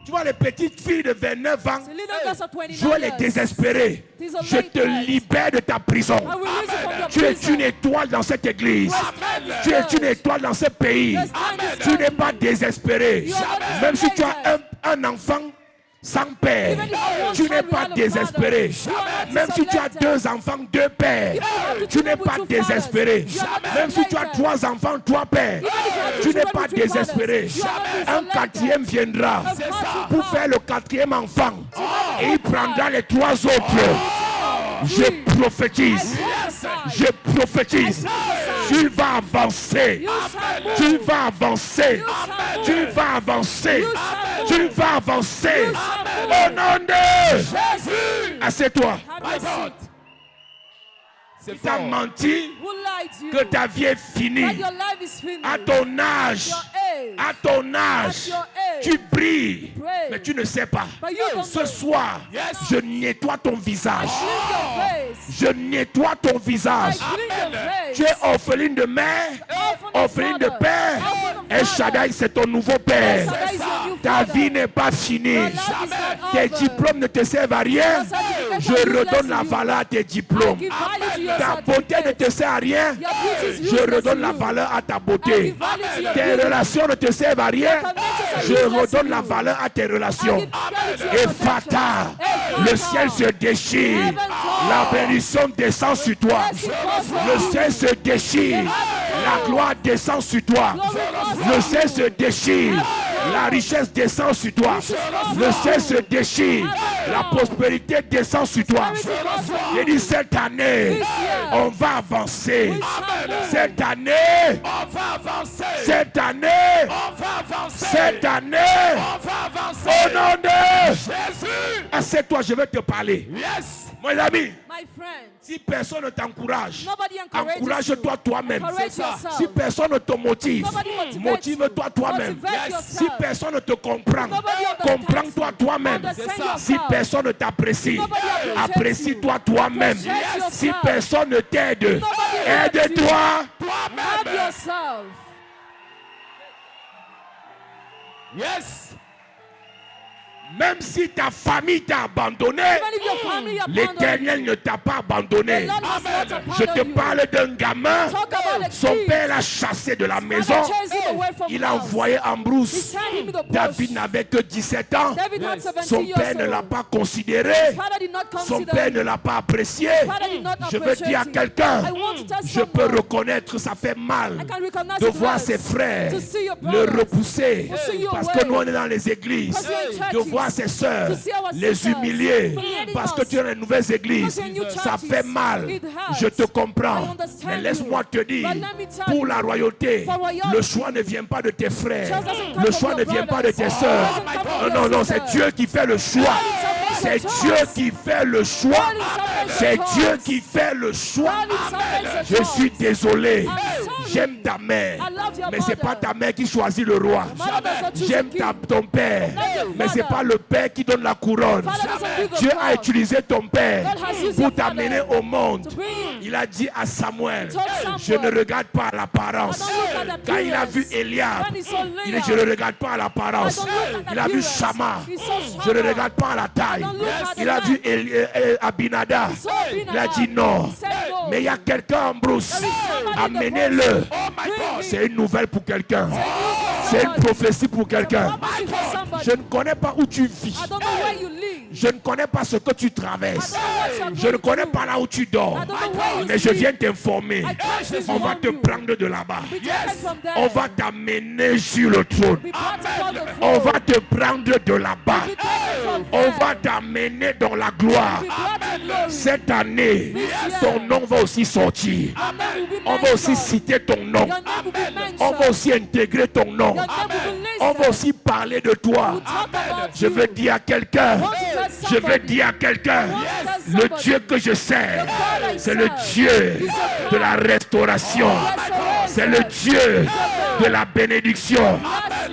Tu vois les petites filles de 29 ans, The little girls are 29 Joël est years. désespéré. Je te libère de ta prison. I will release you from your Tu es prison. une étoile dans cette église. Amen. Tu es une étoile dans ce pays. Yes, time is Tu n'es pas désespéré. You are not Même si tu as disappointed. un enfant sans père, Even if you have one tu n'es child pas without a désespéré. father, you are not Même si tu as disappointed. 2 enfants, 2 pères, Even if you have tu two n'es people pas with two fathers, désespéré. you are not Même si tu as disappointed. 3 enfants, 3 pères, Even if you have tu two n'es children pas with three fathers, désespéré. you are not Un disappointed. quatrième viendra A fourth pour will faire le 4e enfant. Et il prendra les 3 autres. come. Je prophétise. Prophesy. Je prophétise. Tu vas avancer. You shall move. Tu vas avancer. You shall move. Tu vas avancer. You shall Tu move. vas avancer. You shall Au move. nom de... Jésus. Assieds-toi. Have your seat. C'est Il t'a fort. menti Who lied to you? que ta vie est finie. That your life is finished. À ton âge, Your age. à ton âge, At your age. tu brilles, Pray. mais tu ne sais pas. But you don't Ce know. soir, Yes. je nettoie ton visage. Clean your face. Je nettoie ton I visage. clean your face. Tu es orpheline de mère, orpheline de père. Et Shaddai, c'est ton nouveau père. Shaddai is your new Ta father. vie n'est pas finie. Your life is not Tes over. diplômes ne te servent à rien. Your certificates Je are useless redonne to la you. valeur à tes I diplômes. give value to your Ta beauté ne certificate. te sert à rien. Your beauty is Je useless redonne to la you. valeur à ta I beauté. give value to your Tes beauty. relations ne te servent à rien. Your connections are Je useless to redonne la you. valeur à tes I relations. give value to your Et connections. Fata, Et le Fata. ciel se déchire. Heaven falls. La bénédiction descend sur toi. Blessing falls from Le you. ciel se déchire. La gloire descend sur toi. Glory falls Le from ciel you. se déchire. La richesse descend sur toi. Le ciel se déchire. La prospérité descend sur toi. J'ai dit cette année, on va avancer. Cette année, On va avancer. cette année, On va avancer. cette année, On va avancer. au nom de... Jésus. Assieds-toi, je vais te parler. Yes. Mon ami, My friend, si personne ne t'encourage, nobody encourages encourage-toi you. toi-même. Encourage ça. yourself. Si personne ne te motive, Nobody motivates motive-toi you. toi-même. Motivate Yes. yourself. Si personne ne te comprend, Nobody understands comprends-toi you. toi-même. Understand C'est ça. yourself. Si personne ne t'apprécie, Nobody appreciates apprécie-toi toi-même. Appreciate yourself. Si personne ne t'aide, Nobody helps aide-toi. Help Toi-même. yourself. Yes. Même si ta famille t'a abandonné, Even if your family abandoned you, l'Éternel ne t'a pas abandonné. the Lord has not Je te abandoned you. parle d'un gamin, Talk about a son kid. père l'a chassé de la maison. Father chased him away from Il a house. envoyé en He brousse. sent him to the bush. David n'avait que 17 ans. David had 17 Son years père ne l'a old. pas considéré. His father did not Son consider père him. ne l'a pas apprécié. Father did not Je veux appreciate dire à him. quelqu'un, I want to tell je peux someone, reconnaître que ça fait mal I can recognize de it voir hurts ses frères to see your le brothers, repousser. to see your Parce way. que nous on est dans les églises. Because we're in De churches, voir ses sœurs to see our les sisters humilier. humiliating Parce que us. tu es dans les nouvelles églises. Because you're in new Ça churches. fait mal. It hurts. Je te comprends. I understand Mais laisse-moi te dire, But let me tell pour you, la royauté, for royalty, le choix ne vient pas de tes frères. choice doesn't come Le from choix your ne vient pas de brothers. tes It sœurs. doesn't come from Non, your non, c'est sisters. Dieu qui fait le choix. God is C'est the Dieu choice. qui fait le choix. God is the C'est choice. Dieu qui fait le choix. God is the Je choice. suis désolé. I'm J'aime ta mère, I love your mais c'est pas mother. ta mère qui choisit le roi. Your mother doesn't choose J'aime the king. ton père, your mais c'est father. pas le père qui donne la couronne. Father doesn't give a Dieu a crown. utilisé ton père God has used pour your t'amener father au monde. to bring you. Il a dit à Samuel, He told Samuel, je ne regarde pas à l'apparence. I don't look at Quand il a vu appearance. Eliab, When he saw il Leah, dit, je ne regarde pas à l'apparence. I don't look at Il a vu appearance. Shama, He saw je ne Shammah. regarde pas à la taille. I don't look at Il a the vu man. Abinada. He saw Il a Abinadab. dit non. He said no. Mais il y a quelqu'un en brousse. There is somebody in the Amenez-le. bush. Bring him. C'est une nouvelle pour quelqu'un. It's C'est a une news for prophétie pour somebody. quelqu'un. It's a prophecy for somebody. Je ne connais pas où tu vis. I don't know where you live. Je ne connais pas ce que tu traverses. I don't know what you're Je ne going connais through. pas là où tu dors. I don't know where you Mais je sleep. viens t'informer. I come to On va inform te you. prendre de là-bas. Be taken from there. On va t'amener sur le trône. Be brought upon the On throne. va te prendre de là-bas. Be taken from On there. va t'amener dans la gloire. Be brought to glory. Cette année, year. ton nom va aussi sortir. Your name will be On va aussi mentioned. citer ton nom. Your name will be mentioned. On va aussi intégrer ton nom. Your name will be On va listed. aussi parler de toi. We'll talk about Je you. veux dire à quelqu'un, Want to tell je veux somebody. dire à quelqu'un, Want to tell le somebody. Dieu que je sers, The God I c'est le serve. Dieu He's a de la restauration. Restoration. C'est le Dieu de la bénédiction.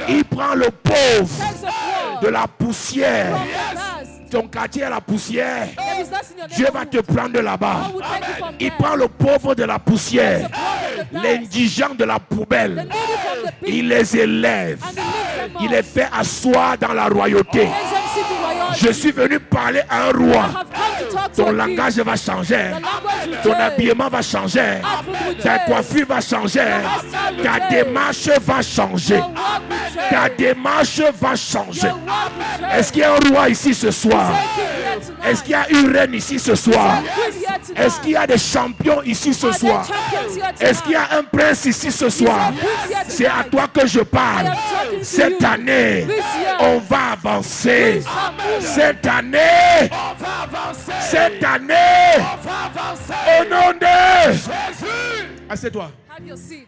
Il prend le pauvre Takes a poor de la poussière. from the dust. Ton quartier est la poussière. There is dust in your Dieu va te neighborhood. prendre là-bas. God will take you from Il there. prend le pauvre de la poussière, The poor from the dust. l'indigent de la The poubelle. needy from the pit. Il les élève. And he lifts them Il up. les fait asseoir dans la royauté. Makes them sit in royalty. Je suis venu parler à un I roi. have come to talk to Ton a king. langage va changer. The language will Ton change. habillement va changer. Outfit will Ta change. coiffure va changer. hairstyle will Ta change. démarche va changer. Your walk will change. Ta démarche va changer. Your walk will change. Est-ce qu'il y a un roi ici ce soir? Say king here tonight. Est-ce qu'il y a une reine ici ce soir? Queen here tonight. Est-ce qu'il y a des champions ici ce Are there soir? champions here tonight? Est-ce qu'il y a un prince ici ce soir? C'est à toi que je parle. I am talking to Cette you. année, This year, on va avancer. we shall move. Cette année, cette année, au nom de Jésus. Assieds-toi. Have your seat.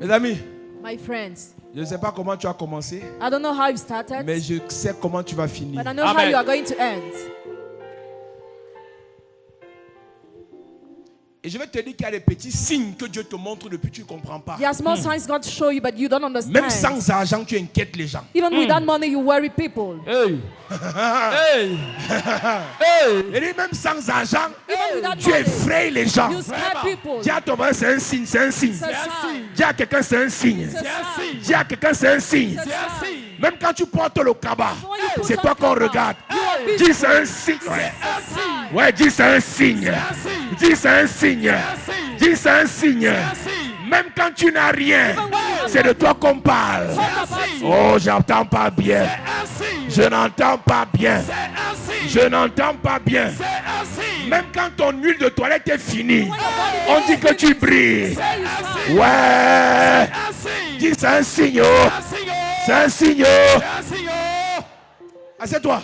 Mes amis, My friends, je ne sais pas comment tu as commencé, I don't know how you started, mais je sais comment tu vas finir. but I know how you are going to end. Et je vais te dire qu'il y a des petits signes que Dieu te montre depuis que tu ne comprends pas. There are small signs God show you, but you don't understand. Même sans argent, tu inquiètes les gens. Even without money, you worry people. Hey. Hey. Hey. Et dit, même sans argent, Even without tu money, effraies les gens. you scare people. Dis à ton voisin, c'est un signe, c'est un signe. It's a sign. Dis à quelqu'un, c'est un signe. It's a sign. Dis à quelqu'un, c'est un signe. It's a sign. Même quand tu portes le cabas, When you put c'est on toi qu'on cover, regarde. you are Dis, visible. c'est un signe. Ouais. It's a sign. Ouais, dis, c'est un signe. Dis, c'est un signe. Dis, c'est un signe. Même quand tu n'as rien, c'est de toi qu'on parle. Talk about you. Oh, j'entends pas bien. Je n'entends pas bien. Je n'entends pas bien. Même quand ton huile de toilette est finie, on dit que tu brilles. Say you shine. Ouais. Dis, c'est un signe. Oh. C'est un signe. Oh. Assieds-toi.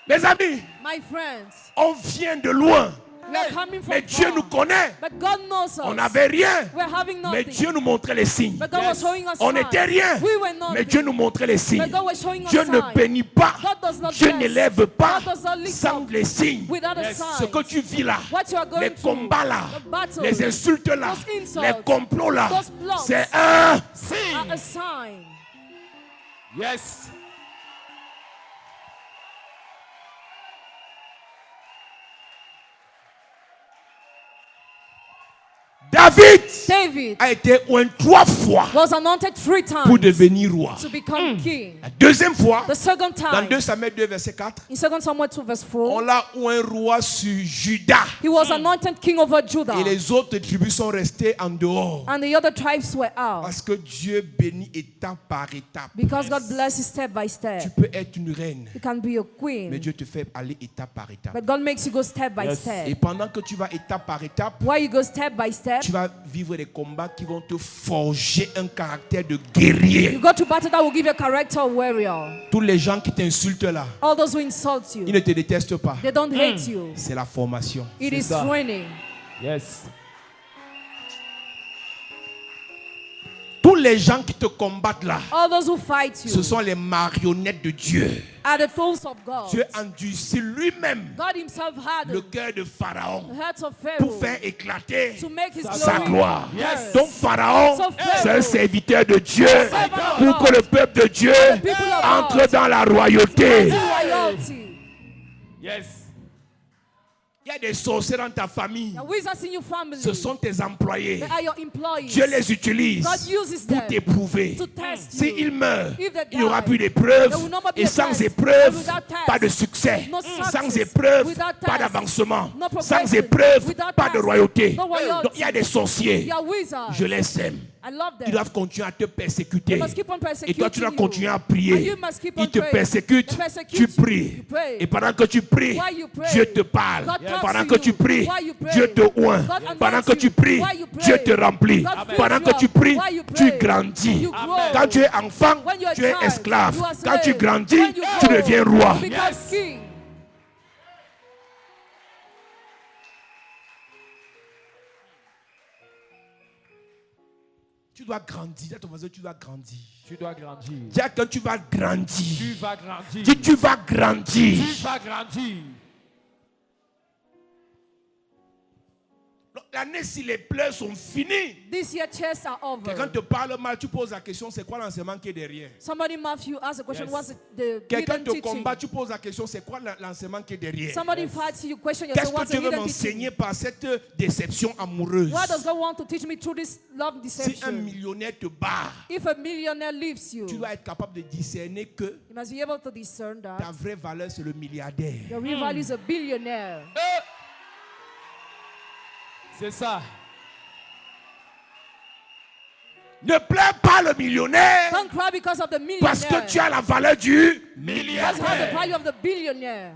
Mes amis, My friends, on vient de loin. we are coming from Mais Dieu nous far. connaît. But God knows us. On n'avait rien. We're having Mais nothing. Dieu nous montrait les signes. But God was showing us On signs. n'était rien. We were nothing. Mais Dieu nous montrait les signes. But God was showing us Dieu ne signs. bénit pas. God does not Dieu bless. n'élève pas God does not lift sans up les signes. without a Ce sign. que tu vis là, What you are going les through, combats là, the battles, les insultes là, those insults, les complots là, those plots, c'est un. are a sign. Yes. David a été oint 3 fois was anointed 3 times pour devenir roi. to become king. La deuxième fois, The second dans time, 2 Samuel 2, verset 4, in 2 Samuel 2 verse 4, on l'a oint roi sur Juda. he was anointed king over Judah. Et les autres tribus sont restées en dehors. And the other tribes were out. Parce que Dieu bénit étape par étape. Because God blesses step by Tu step. peux être une reine, You can be a mais queen. Dieu te fait aller étape par étape. But God makes you go step by Et step. pendant que tu vas étape par étape, While you go step by step, tu vas vivre des combats qui vont te forger un caractère de you guerrier. go to battle that will give you a character of warrior. Tous les gens qui t'insultent là, All those who insult ils you, ne te détestent pas. they don't hate you. C'est la formation. It is ça. training. Yes. Tous les gens qui te combattent là, All those who fight ce you sont les marionnettes de Dieu. are the thrones of God. Dieu a endurci lui-même God himself le hardened cœur de the Pharaon hearts of pour Pharaoh faire éclater to make his sa glory gloire. burst. Donc Pharaon, So Pharaoh, c'est un serviteur de Dieu servant of pour que le peuple de Dieu people of entre God dans la royauté. royalty. Yes. Il y a des sorciers dans ta famille. The wizards in your family, Ce sont tes employés. they are your employees. Dieu les utilise God uses pour them t'éprouver. to test you. S'ils meurent, If they il n'y aura die, plus d'épreuves. there will not be Et a sans test. épreuve, Without test, pas de succès. no success. Sans épreuve, Without pas test, d'avancement. no progression. Sans épreuve, Without pas de test, royauté. no royalty. Donc il y a des sorciers. You are wizards. Je les aime. I love them. Ils doivent continuer à te persécuter. They must keep on Et persecuting toi, tu dois you. continuer à And prier. you must keep on Ils te praying. persécutent, They persecute tu you. pries. You pray. Et pendant que tu pries, While you pray, Dieu te parle. God talks Pendant to que tu you. pries, While you pray, Dieu te oint. God Pendant anoints que tu you. pries, While you pray, Dieu te remplit. God fills Pendant you que tu up. pries, While you tu pray, grandis. you grow. Quand tu es enfant, When you're a tu es child, esclave. you are Quand tu slave. grandis, When you tu grow, deviens roi. you become king. Tu dois grandir. Dis à ton voisin, tu dois grandir. Tu dois grandir. Dis à quelqu'un, tu vas grandir. Tu vas grandir. Dis, tu vas grandir. Tu vas grandir. L'année, si les pleurs sont finies, This year tests are over. quelqu'un te parle mal, tu poses la question, c'est quoi l'enseignement qui est derrière? Somebody Matthew ask a question, Yes. what's the Quelqu'un hidden te teaching? combat, tu poses la question, c'est quoi l'enseignement qui est derrière? Somebody fights you, question Qu'est-ce yourself, que what's the Dieu veut hidden teaching? m'enseigner par cette déception amoureuse? What does God want to teach me through this love Si un deception? millionnaire te bat, If a millionaire leaves you, tu dois être capable de discerner que you must be able to discern ta that vraie valeur, c'est le milliardaire. your real value is a billionaire. C'est ça. Ne pleure pas le millionnaire Don't cry because of the millionaire. parce que tu as la valeur du Just have the milliardaire. value of the billionaire.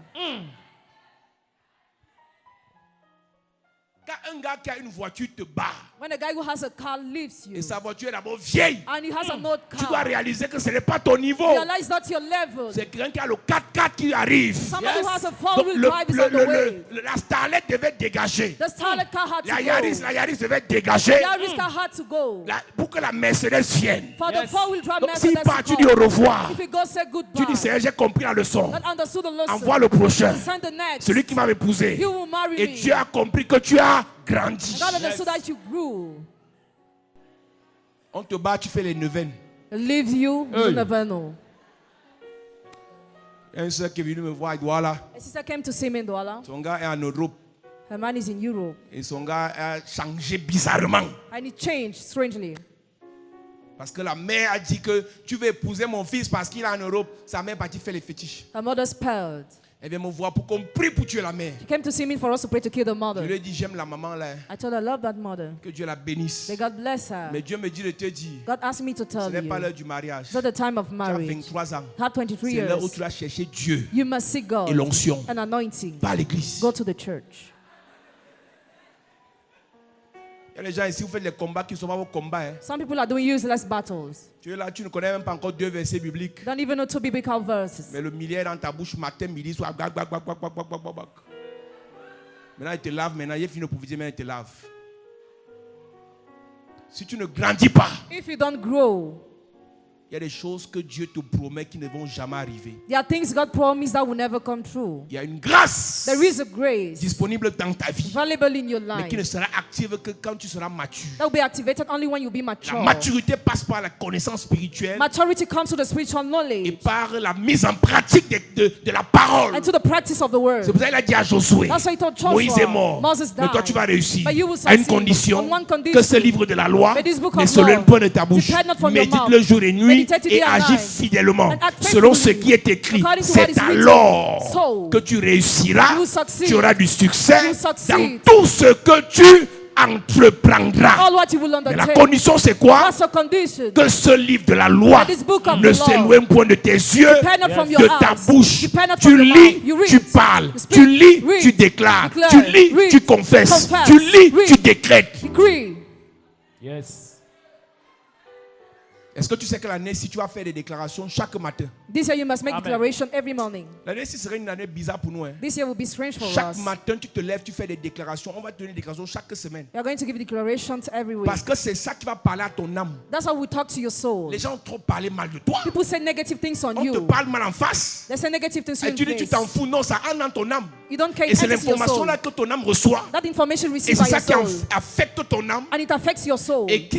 Quand un gars qui a une voiture te bat When a guy who has a car leaves you et sa voiture est d'abord vieille, and he has an old tu dois car, réaliser que ce n'est pas ton niveau. realize not your level. C'est quelqu'un qui a le 4x4 qui arrive. Somebody who has a Donc, four-wheel drive is on the way. la Starlet devait dégager. The starlet car had La to Yaris, go. la Yaris devait dégager Yaris car had to go. pour que la Mercedes vienne. For the Yes. four-wheel drive Donc s'il Mercedes part, to tu dis au come. revoir. If he goes, say goodbye. Tu dis, Seigneur, j'ai compris la leçon. God understood the lesson. Envoie le prochain. Send the next. Celui qui m'a épousé. He will marry Et me. Dieu a compris que tu as grandi. God understood that you grew. On te bat, tu fais les neuvaines. Leave you, you Hey. never know. Il y a une soeur qui est venue me voir, Douala. A sister came to see me in Douala. Son gars est en Europe. Her man is in Europe. Et son gars a changé bizarrement. And he changed strangely. Parce que la mère a dit que tu veux épouser mon fils parce qu'il est en Europe. Sa mère est partie faire les fétiches. Her mother spelled. Elle vient me voir pour qu'on prie pour tuer la mère. She came to see me for us to pray to kill the Je mother. lui ai dit, j'aime la maman là. I told her, I love that mother. Que Dieu la bénisse. May God bless her. Mais Dieu me dit de te dire, God asked me to ce tell n'est you, pas l'heure du mariage. it's not the time of Tu as marriage. 23 ans. You have 23 C'est l'heure où years. tu dois chercher Dieu You must seek God et l'onction. and anointing. Pas à l'église. Go to the church. Il y a des gens ici, vous faites les combats qui ne sont pas vos combats. Hein. Some people are doing useless battles. Tu es là, tu ne connais même pas encore 2 versets bibliques. Don't even know 2 biblical verses. Mais le milliard dans ta bouche matin, midi, soir. Maintenant, il te lave. Maintenant, il est fini de prophétiser, maintenant, il te lave. Si tu ne grandis pas, If you don't grow, il y a des choses que Dieu te promet qui ne vont jamais arriver. there are things God promised that will never come true. Il y a une grâce There is a grace disponible dans ta vie, valuable in your mais qui ne life sera active que quand tu seras mature. that will be activated only when you be La mature. maturité passe par la connaissance spirituelle Maturity comes to the spiritual et knowledge par la mise en pratique de la parole. and to the practice of the word. C'est pour ça qu'il a dit à Josué, That's why he told Joshua, Moïse est mort, Moses mais toi died. tu vas réussir But you will à une succeed condition, on one condition. que ce livre de la loi May this book ne of se law loin point de ta bouche. depart not from your Médite mouth. le jour et nuit Meditate day et and agis night. fidèlement And act selon ce faithfully. qui est écrit. According to what C'est is written. alors So, que tu réussiras, you will succeed. tu auras du succès You will dans succeed. tout ce que tu entreprendras. all what you will Mais la undertake. condition c'est quoi? What's your condition? Que ce livre de la loi That this book of ne the law s'éloigne point de tes yeux, depend not from de your ta eyes. bouche. Depend not Tu from your lis, mouth. You read. tu parles. You speak. Tu lis, Read. tu déclares. Declare. Tu lis, Read. tu confesses. Confess. Tu lis, Read. tu décrètes. Decree. Yes. Est-ce que tu sais que l'année, si tu vas faire des déclarations chaque matin, This year you must make Amen. declaration every morning. l'année ci serait une année bizarre pour nous. Hein. This year will be strange for Chaque us. matin, tu te lèves, tu fais des déclarations. On va te donner des déclarations chaque semaine. We are going to give declarations every week. Parce que c'est ça qui va parler à ton âme. That's how we talk to your soul. Les gens ont trop parlé mal de toi. People say negative things on On te you. parle mal en face. They say negative things to Et you tu in dis, tu face. t'en fous. Non, ça entre dans ton âme. You don't care. Et It c'est enters your l'information soul. là que ton âme reçoit. That information Et received c'est by ça your qui soul. affecte ton âme. And it affects your soul. Et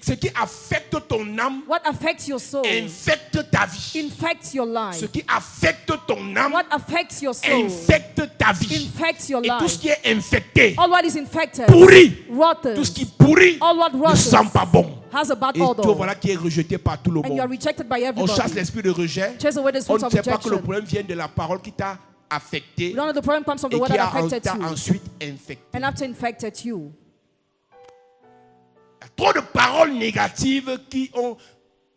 ce qui affecte ton âme What affects your soul infecte ta vie. infects your life. Ce qui affecte ton âme What affects your soul infecte ta vie. infects your Et tout ce life. qui est infecté, All what is infected, pourri, rotten, tout ce qui pourrit all what ne rotten sent pas bon. has a bad Et toi, odor. voilà qui est rejeté par tout le And you are monde. rejected by On chasse everybody. l'esprit de rejet. Chase away the On spirit ne of sait pas que le rejection. problème vient de la parole qui t'a affecté We don't know the problem comes from the et word qui that a affected t'a you ensuite infecté. and after infected you. Il y a trop de paroles négatives qui ont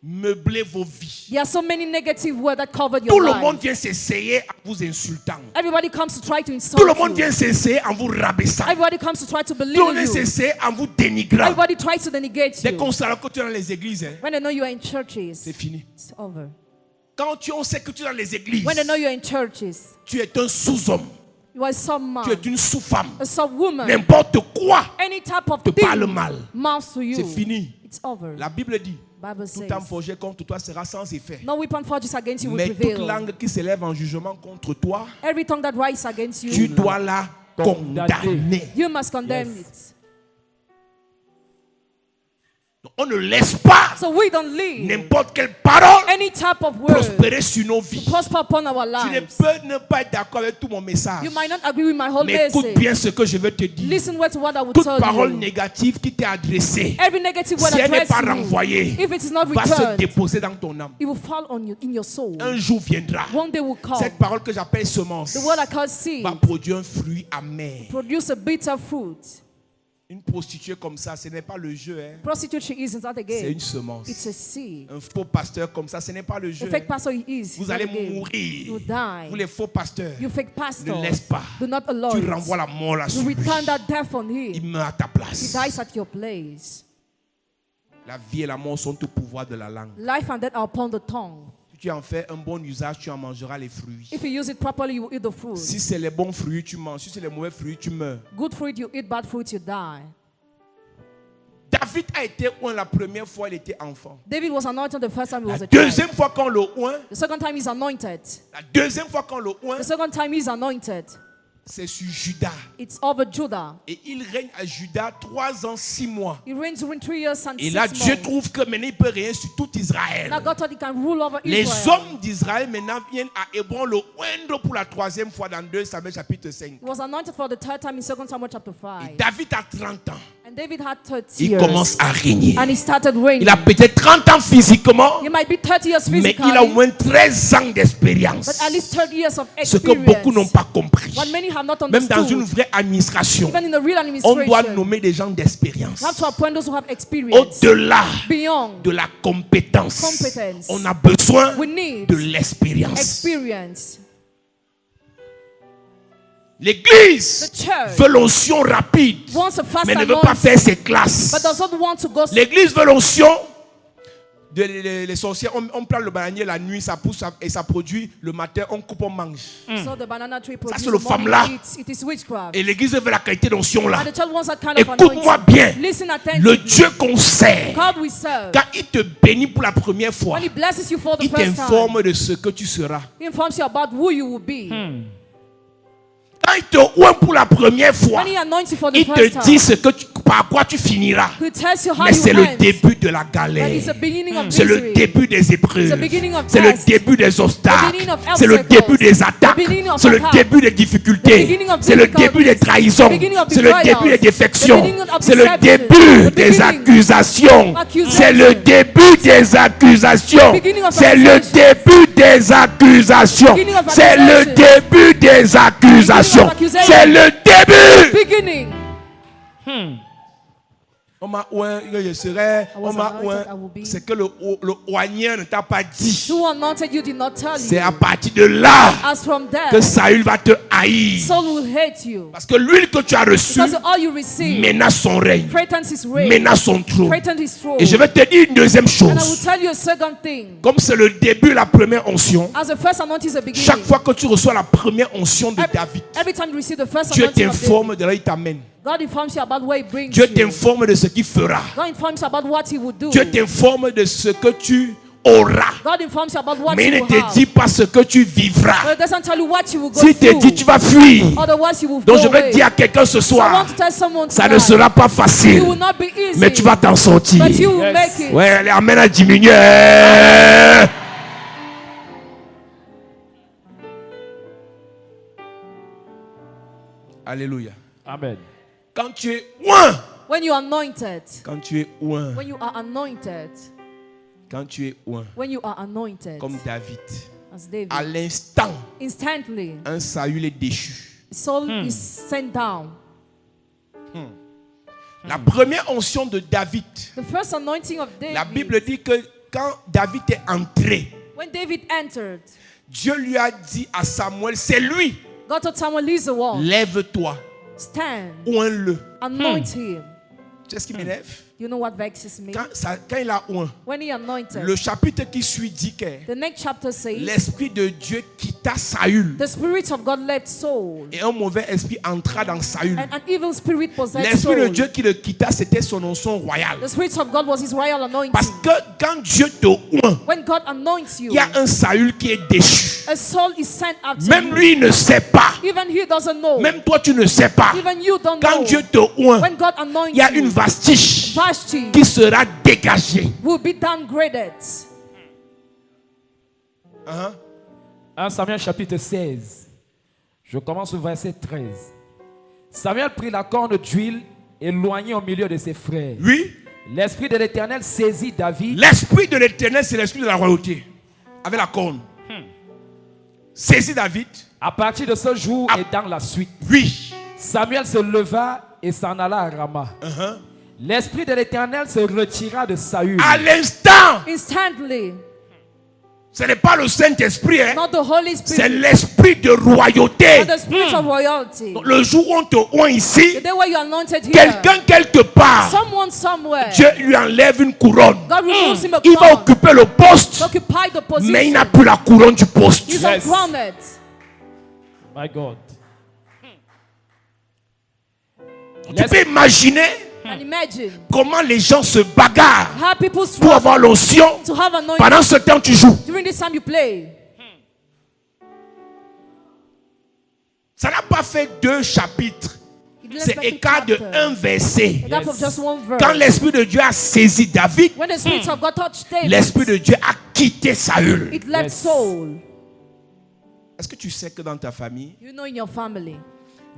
meublé vos vies. There are so many negative words that covered Tout your le monde life. vient s'essayer en vous insultant. Everybody comes to try to Tout le insult monde you. vient s'essayer en vous rabaissant. Everybody comes to try to Tout le belittle monde vient you. s'essayer en vous dénigrant. Everybody tries to denigate Dès qu'on you. sait que tu es dans les églises, hein, When they know you are in churches, c'est fini. it's over. Quand on sait que tu es dans les églises, When they know you are in churches, tu es un sous-homme, you are some tu es man, une sous-femme. a some-woman, N'importe quoi any type of te parle thing mal. mouths to you. C'est fini. It's over. La Bible dit, Bible toute says, âme forgée contre toi sera sans effet. no weapon forged against you will Mais toute prevail. langue qui s'élève en jugement contre toi, Every tongue that rises against tu you, dois la condamner. you must condemn it. On ne laisse pas So we don't leave n'importe quelle parole any type of word prospérer sur nos vies. prosper upon our Tu ne lives. peux ne pas être d'accord avec tout mon message. You might not agree with my whole Mais écoute message. bien ce que je veux te dire. Listen well to what I will Toute tell parole you. négative qui t'est adressée, Every negative word si elle n'est addressed pas to you, renvoyée, if it is not va se returned, déposer dans ton âme. it will fall on you in your soul. Un jour viendra. One day will come. Cette parole que j'appelle semence The word I call seed va produire un fruit amer. produce a bitter fruit. Une prostituée comme ça, ce n'est pas le jeu. Hein. Prostitute she is not a C'est game. une semence. It's a seed. Un faux pasteur comme ça, ce n'est pas le The jeu. fake Hein. pastor he is. Vous He's not allez a game. mourir. You die. Vous les faux pasteurs, You fake ne pastor. laisse pas. Do not allow Tu it. renvoies la mort là You sur lui. return that death on him. Il meurt à ta He place. dies at your place. La vie et la mort sont au pouvoir de la langue. Life and death are upon the tongue. Si tu en fais un bon usage, tu en mangeras les fruits. If you use it properly, you will eat the fruit. Si c'est les bons fruits, tu manges. Si c'est les mauvais fruits, tu meurs. Good fruit, you eat. Bad fruit, you die. David a été oint la première fois, il était enfant. David was anointed the first time he La was a deuxième child. fois qu'on le oint, The second time he's anointed. la deuxième fois qu'on le oint, The second time he's anointed. c'est sur Judas. It's over Judah. Et il règne à Judas 3 ans, 6 mois. He reigns during 3 years and Et 6 là, Dieu months. trouve que maintenant il peut régner sur tout Israël. Now God thought he can rule over Les Israel. hommes d'Israël maintenant viennent à Hébron le oindre pour la 3e fois dans 2 Samuel chapitre 5. He was anointed for the third time in 2 Samuel chapter Et 5. David a 30 ans. And David had 30 Il years. commence à régner. And he started reigning. Il a peut-être 30 ans physiquement, He might be 30 years mais physically, il a au moins 13 ans d'expérience. but at least 30 years of Ce que beaucoup n'ont experience. pas compris. What many have not Même dans une understood. vraie administration, Even in the real on doit administration, nommer des gens d'expérience. you have to appoint those who have experience. Au-delà Beyond de la compétence, competence, on a besoin we need de l'expérience. experience. L'Église The church veut l'onction rapide, wants a fast mais ne veut pas anointing, faire ses classes. but does not want to go. L'Église veut l'onction. Les sorcières, on plante le bananier la nuit, ça pousse et ça produit le matin, on coupe, on mange. So the banana tree produces c'est le morning femme-là. eats. It is witchcraft. Et l'Église veut la qualité d'onction là. And the child wants that kind of Écoute-moi anointing. bien. Listen Le attentively. Dieu qu'on sert, God we serve. quand il te bénit pour la première fois, When he blesses you for the il first time, t'informe de ce que tu seras. he informs you about who you will be. Quand il te oint pour la première fois, When he anoints you for the il first te dit time, par quoi tu finiras. he tells you how Mais you c'est le end. début de la But galère. it's the beginning of C'est le misery. début des épreuves. The beginning of C'est le tests. début des The obstacles. beginning of C'est le obstacles. début des attaques. The beginning of C'est le attack. début des The difficultés. beginning of C'est le difficulties. début des trahisons. The beginning of C'est le betrayals. début des défections. The beginning of C'est le deception. début The des beginning accusations. accusation. C'est le début des accusations. The beginning of C'est le accusation. début des accusations. The beginning of C'est le accusation. début des accusations. accusation. C'est le début. Beginning. On m'a ouin, je serai. I was On m'a anointed, ouin. I will be. C'est que le oigneur ne t'a pas dit. Who anointed you did not tell C'est you. à partir de là As from que there, Saül va te haïr. Saul will hate you. Parce que l'huile que tu as reçue Because all you receive menace son règne, threatens his reign, menace son trône. threatens his throne. Et je vais te dire une deuxième And I will chose. tell you a second thing. Comme c'est le début, la première onction, As the first anointing is the beginning, chaque fois que tu reçois la première onction de David, every time you receive the first Dieu anointing of David, t'informe de là où il t'amène. God informs you about where he brings Dieu you. t'informe de ce qu'il fera. God informs you about what he will do. Dieu t'informe de ce que tu auras. God informs you about what Mais il you ne will te have. dit pas ce que tu vivras. But it doesn't tell you what you will go S'il te through. dit tu vas fuir, Otherwise you will donc go je vais away. dire à quelqu'un ce So I want soir, to tell someone ça ne tonight, sera pas it facile, will not be easy. mais tu vas t'en sortir. But you will Yes. make it. Ouais, les amènes a diminué. Alléluia. Amen. Quand tu es oint, When you are anointed, quand tu es oint, when you are anointed, quand tu es oint, when you are anointed, comme David, as David, à l'instant, instantly, un Saül est déchu. Saul is sent down. La première onction de David, The first anointing of David, la Bible dit que quand David est entré, when David entered, Dieu lui a dit à Samuel, c'est lui, God told Samuel, leave the wall, lève-toi, stand, oins-le. anoint him. Tu sais ce qui m'énerve? You know what vexes me? Quand il a oint, When he anointed, le chapitre qui suit dit que the next chapter says, l'Esprit de Dieu quitta Saül the spirit of God left Saul, et un mauvais esprit entra dans Saül. and an evil spirit possessed L'Esprit de Saul. Dieu qui le quitta, c'était son onction royale. The spirit of God was his royal anointing. Parce que quand Dieu te oint, When God anoints you, il y a un Saül qui est déchu. a soul is sent out to Même you. lui il ne sait pas. Even he doesn't know. Même toi tu ne sais pas. Even you don't Quand know. Dieu te oint, When God anoints il y a you, une vastiche Vashti qui sera dégagée. will be downgraded. 1 Samuel chapitre 16. Je commence au verset 13. Samuel prit la corne d'huile éloigné au milieu de ses frères. Oui, L'Esprit de l'Éternel saisit David. l'Esprit de l'Éternel, c'est l'Esprit de la royauté. Avec la corne. Saisis David. À partir de ce jour et dans la suite, Oui. Samuel se leva et s'en alla à Rama. L'Esprit de l'Éternel se retira de Saül. À l'instant, Instantly. ce n'est pas le Saint-Esprit, hein. Not the Holy C'est Spirit, l'Esprit de royauté. but the spirit of royalty. Le jour où on te oint ici, The day where you are anointed here, quelqu'un quelque part, someone somewhere, Dieu lui enlève une couronne. God removes him a Il va crown occuper le poste, to occupy the position. mais il n'a plus la couronne du poste. He's Yes. uncrowned. My God. Tu peux imaginer And imagine comment les gens se bagarrent how people pour struggle avoir l'onction. to have anointing. Pendant ce temps, tu joues. During this time you play. Ça n'a pas fait 2 chapitres. It didn't C'est expect écart de two 1 chapters. verset. A gap of just one verse. Quand l'Esprit de Dieu a saisi David, When the spirit of God touched David, l'Esprit de Dieu a quitté Saül. it left Yes. Saul. Est-ce que tu sais que dans ta famille, You know, in your family,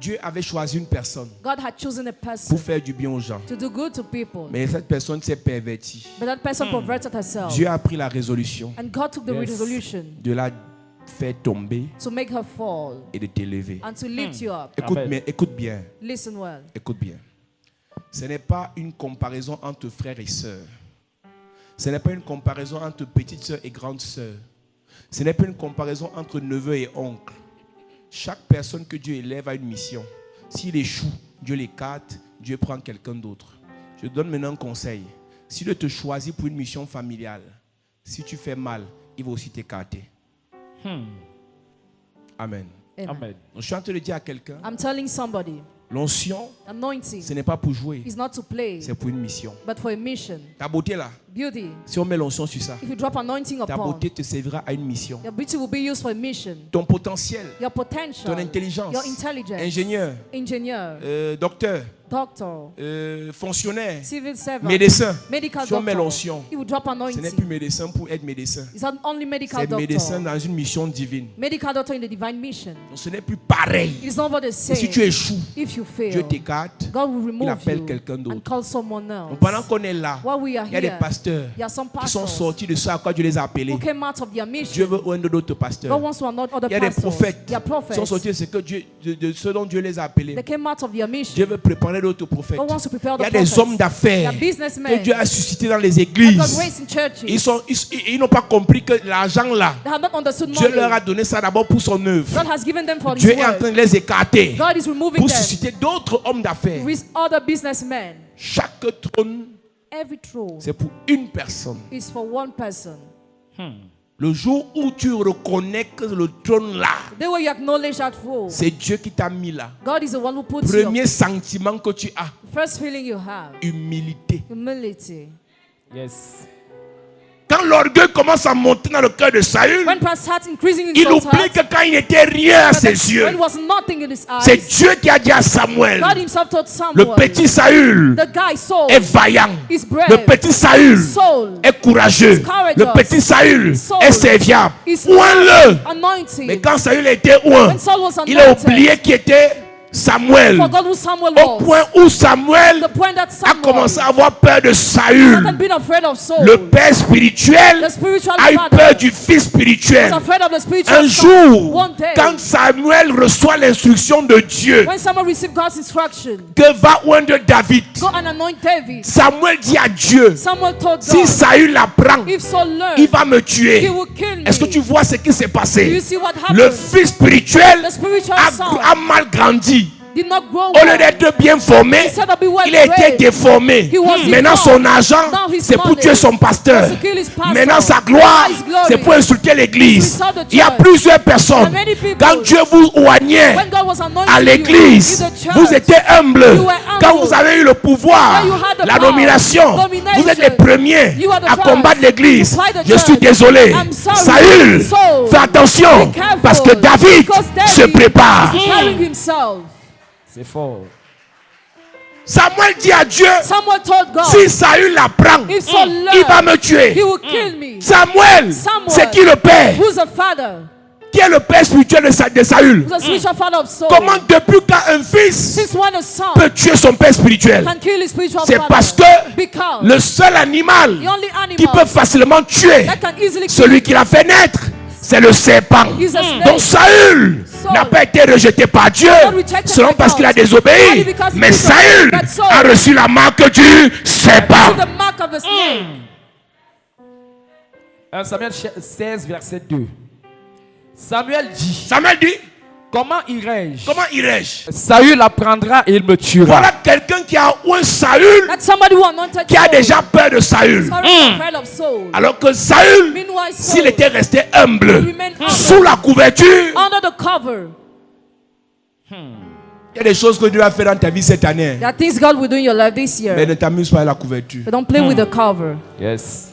Dieu avait choisi une personne God had chosen a person pour faire du bien aux gens. to do good to people. Mais cette personne s'est pervertie. But that person perverted herself. Dieu a pris la résolution And God took the Yes. resolution de la faire tomber to make her fall et de t'élever. and to lift you up. Écoute Amen. bien, écoute bien, Listen well. écoute bien. Ce n'est pas une comparaison entre frères et sœurs. Ce n'est pas une comparaison entre petite sœur et grande sœur. Ce n'est pas une comparaison entre neveu et oncle. Chaque personne que Dieu élève a une mission. S'il échoue, Dieu l'écarte, Dieu prend quelqu'un d'autre. Je donne maintenant un conseil. Si Dieu te choisit pour une mission familiale, si tu fais mal, il va aussi t'écarter. Amen. Amen. Amen. Donc, je suis en train de dire à quelqu'un, I'm telling somebody, l'onction, anointing ce n'est pas pour jouer, is not to play, c'est pour une mission. but for a mission. Ta beauté là, Beauty, si on met l'onction sur ça, if you drop anointing ta upon, beauté te servira à une mission. your beauty will be used for a mission. Ton potentiel, Your potential, ton intelligence, your intelligence, ingénieur, engineer, docteur, doctor, fonctionnaire, civil servant, médecin. medical Si on met doctor. l'onction, He will drop ce n'est anointing. plus médecin pour être médecin. It's not only medical C'est médecin doctor. dans une mission divine. Medical doctor in the divine mission. Donc ce n'est plus pareil. It's not what they Et say. si tu échoues, If you Dieu fail, t'écarte. God will Il remove appelle you quelqu'un d'autre. and call someone else. Donc pendant qu'on est là, While we are il y a des here, pasteurs pasteurs There are some qui sont pastors sortis de ce à quoi Dieu les a appelés. who came out of their Dieu mission. veut oindre d'autres pasteurs. God wants to anoint other Il y a des pastors. prophètes They are qui sont prophets. sortis de ce, que Dieu, de ce dont Dieu les a appelés. They came out of their mission. Dieu veut préparer d'autres prophètes. God wants to prepare Il y a the des prophets. hommes d'affaires They are que businessmen. Dieu a suscités dans les God églises. raised in churches. Ils n'ont pas compris que l'argent là, They have not understood Dieu money. leur a donné ça d'abord pour son œuvre. God has given them for His Dieu est en train word. de les écarter God is removing pour them susciter d'autres hommes d'affaires. with other businessmen. Chaque trône, Every throne c'est pour une personne. is for one person. Le jour où tu reconnais que le trône là, The day where you acknowledge that throne, c'est Dieu qui t'a mis là. God is the one who puts you. Premier sentiment que tu as, First feeling you have, humilité. humility. Yes. Quand l'orgueil commence à monter dans le cœur de Saül, When pride starts increasing in il Saul's oublie heart, que quand il n'était rien à ses yeux, when it was nothing in his c'est eyes, Dieu qui a dit à Samuel, God himself told le Samuel, petit Saül the guy Saul est vaillant, is brave. le petit Saül Saul est courageux, is courageous. le petit Saül Saul est serviable. is Ouin-le. anointed. Mais quand Saül était ouin, When Saul was il a anointed, oublié qui était Samuel. forgot who Samuel Au was. point où Samuel The point that a Samuel commencé à avoir peur de Saül. had been afraid of Saul. Le père spirituel The spiritual a eu father peur du fils spirituel. was afraid of the spiritual Un son. jour, One day, quand Samuel reçoit l'instruction de Dieu when Samuel received God's instruction, que va oindre David, go and anoint David. Samuel dit à Dieu, Samuel told si God, Saül l'apprend, if Saul learned, il va me tuer. he will kill me. Est-ce que tu vois ce qui s'est Do you passé? see what happened? Le fils spirituel The spiritual son a mal grandi. did not grow Au lieu well. d'être bien formé, Instead of being well il a été bred, déformé. he was Maintenant, deformed. son argent, Now his c'est pour money tuer son pasteur. was to kill his pastor. Maintenant, sa gloire, Now his glory c'est pour insulter l'église. is to insult the Il y a church. plusieurs personnes. And many people, Quand Dieu vous oignait when God was anointing à l'église, you in the church, vous étiez humble. you were humble. Quand vous avez eu le pouvoir, When you had the la power, nomination, domination, vous êtes les premiers you are the à first combattre l'église. to fight the Je suis church. désolé. I'm sorry. Saül, Saul, fais attention, be careful, parce que David because David se prépare. is preparing himself. C'est fort. Samuel dit à Dieu, Samuel told God, si Saül l'apprend, if Saul il va learned, me tuer. he will kill me. Samuel, Samuel, c'est qui le père? Who's the father? Qui est le père spirituel de Saül? Who's the spiritual father of Saul? Comment depuis qu'un fils Since when a son peut tuer son père spirituel? can kill his spiritual C'est father? parce que Because le seul animal the only animal qui peut facilement tuer that can easily kill celui qui l'a fait naître, c'est le serpent. is a snake. Donc Saül Saul n'a pas été rejeté par Dieu not rejected seulement by parce God. qu'il a désobéi, Only because he mais disobeyed. Saül But Saul a reçu la marque du to serpent. the mark of the snake. 1 Samuel 16, verset 2. Samuel dit, Samuel dit, comment irai-je? comment irais-je? Saül apprendra et il me tuera. Voilà quelqu'un qui a un Saül That's somebody who anointed qui a Saul. déjà peur de Saül. Sorry, afraid of Saul. Alors que Saül, Meanwhile, s'il Saul était resté humble, remained humble. sous la couverture, under the cover. il y a des choses que Dieu a fait dans ta vie cette année. There are things God will do in your life this Mais year. ne t'amuse pas à la couverture. But don't play with the cover. Yes.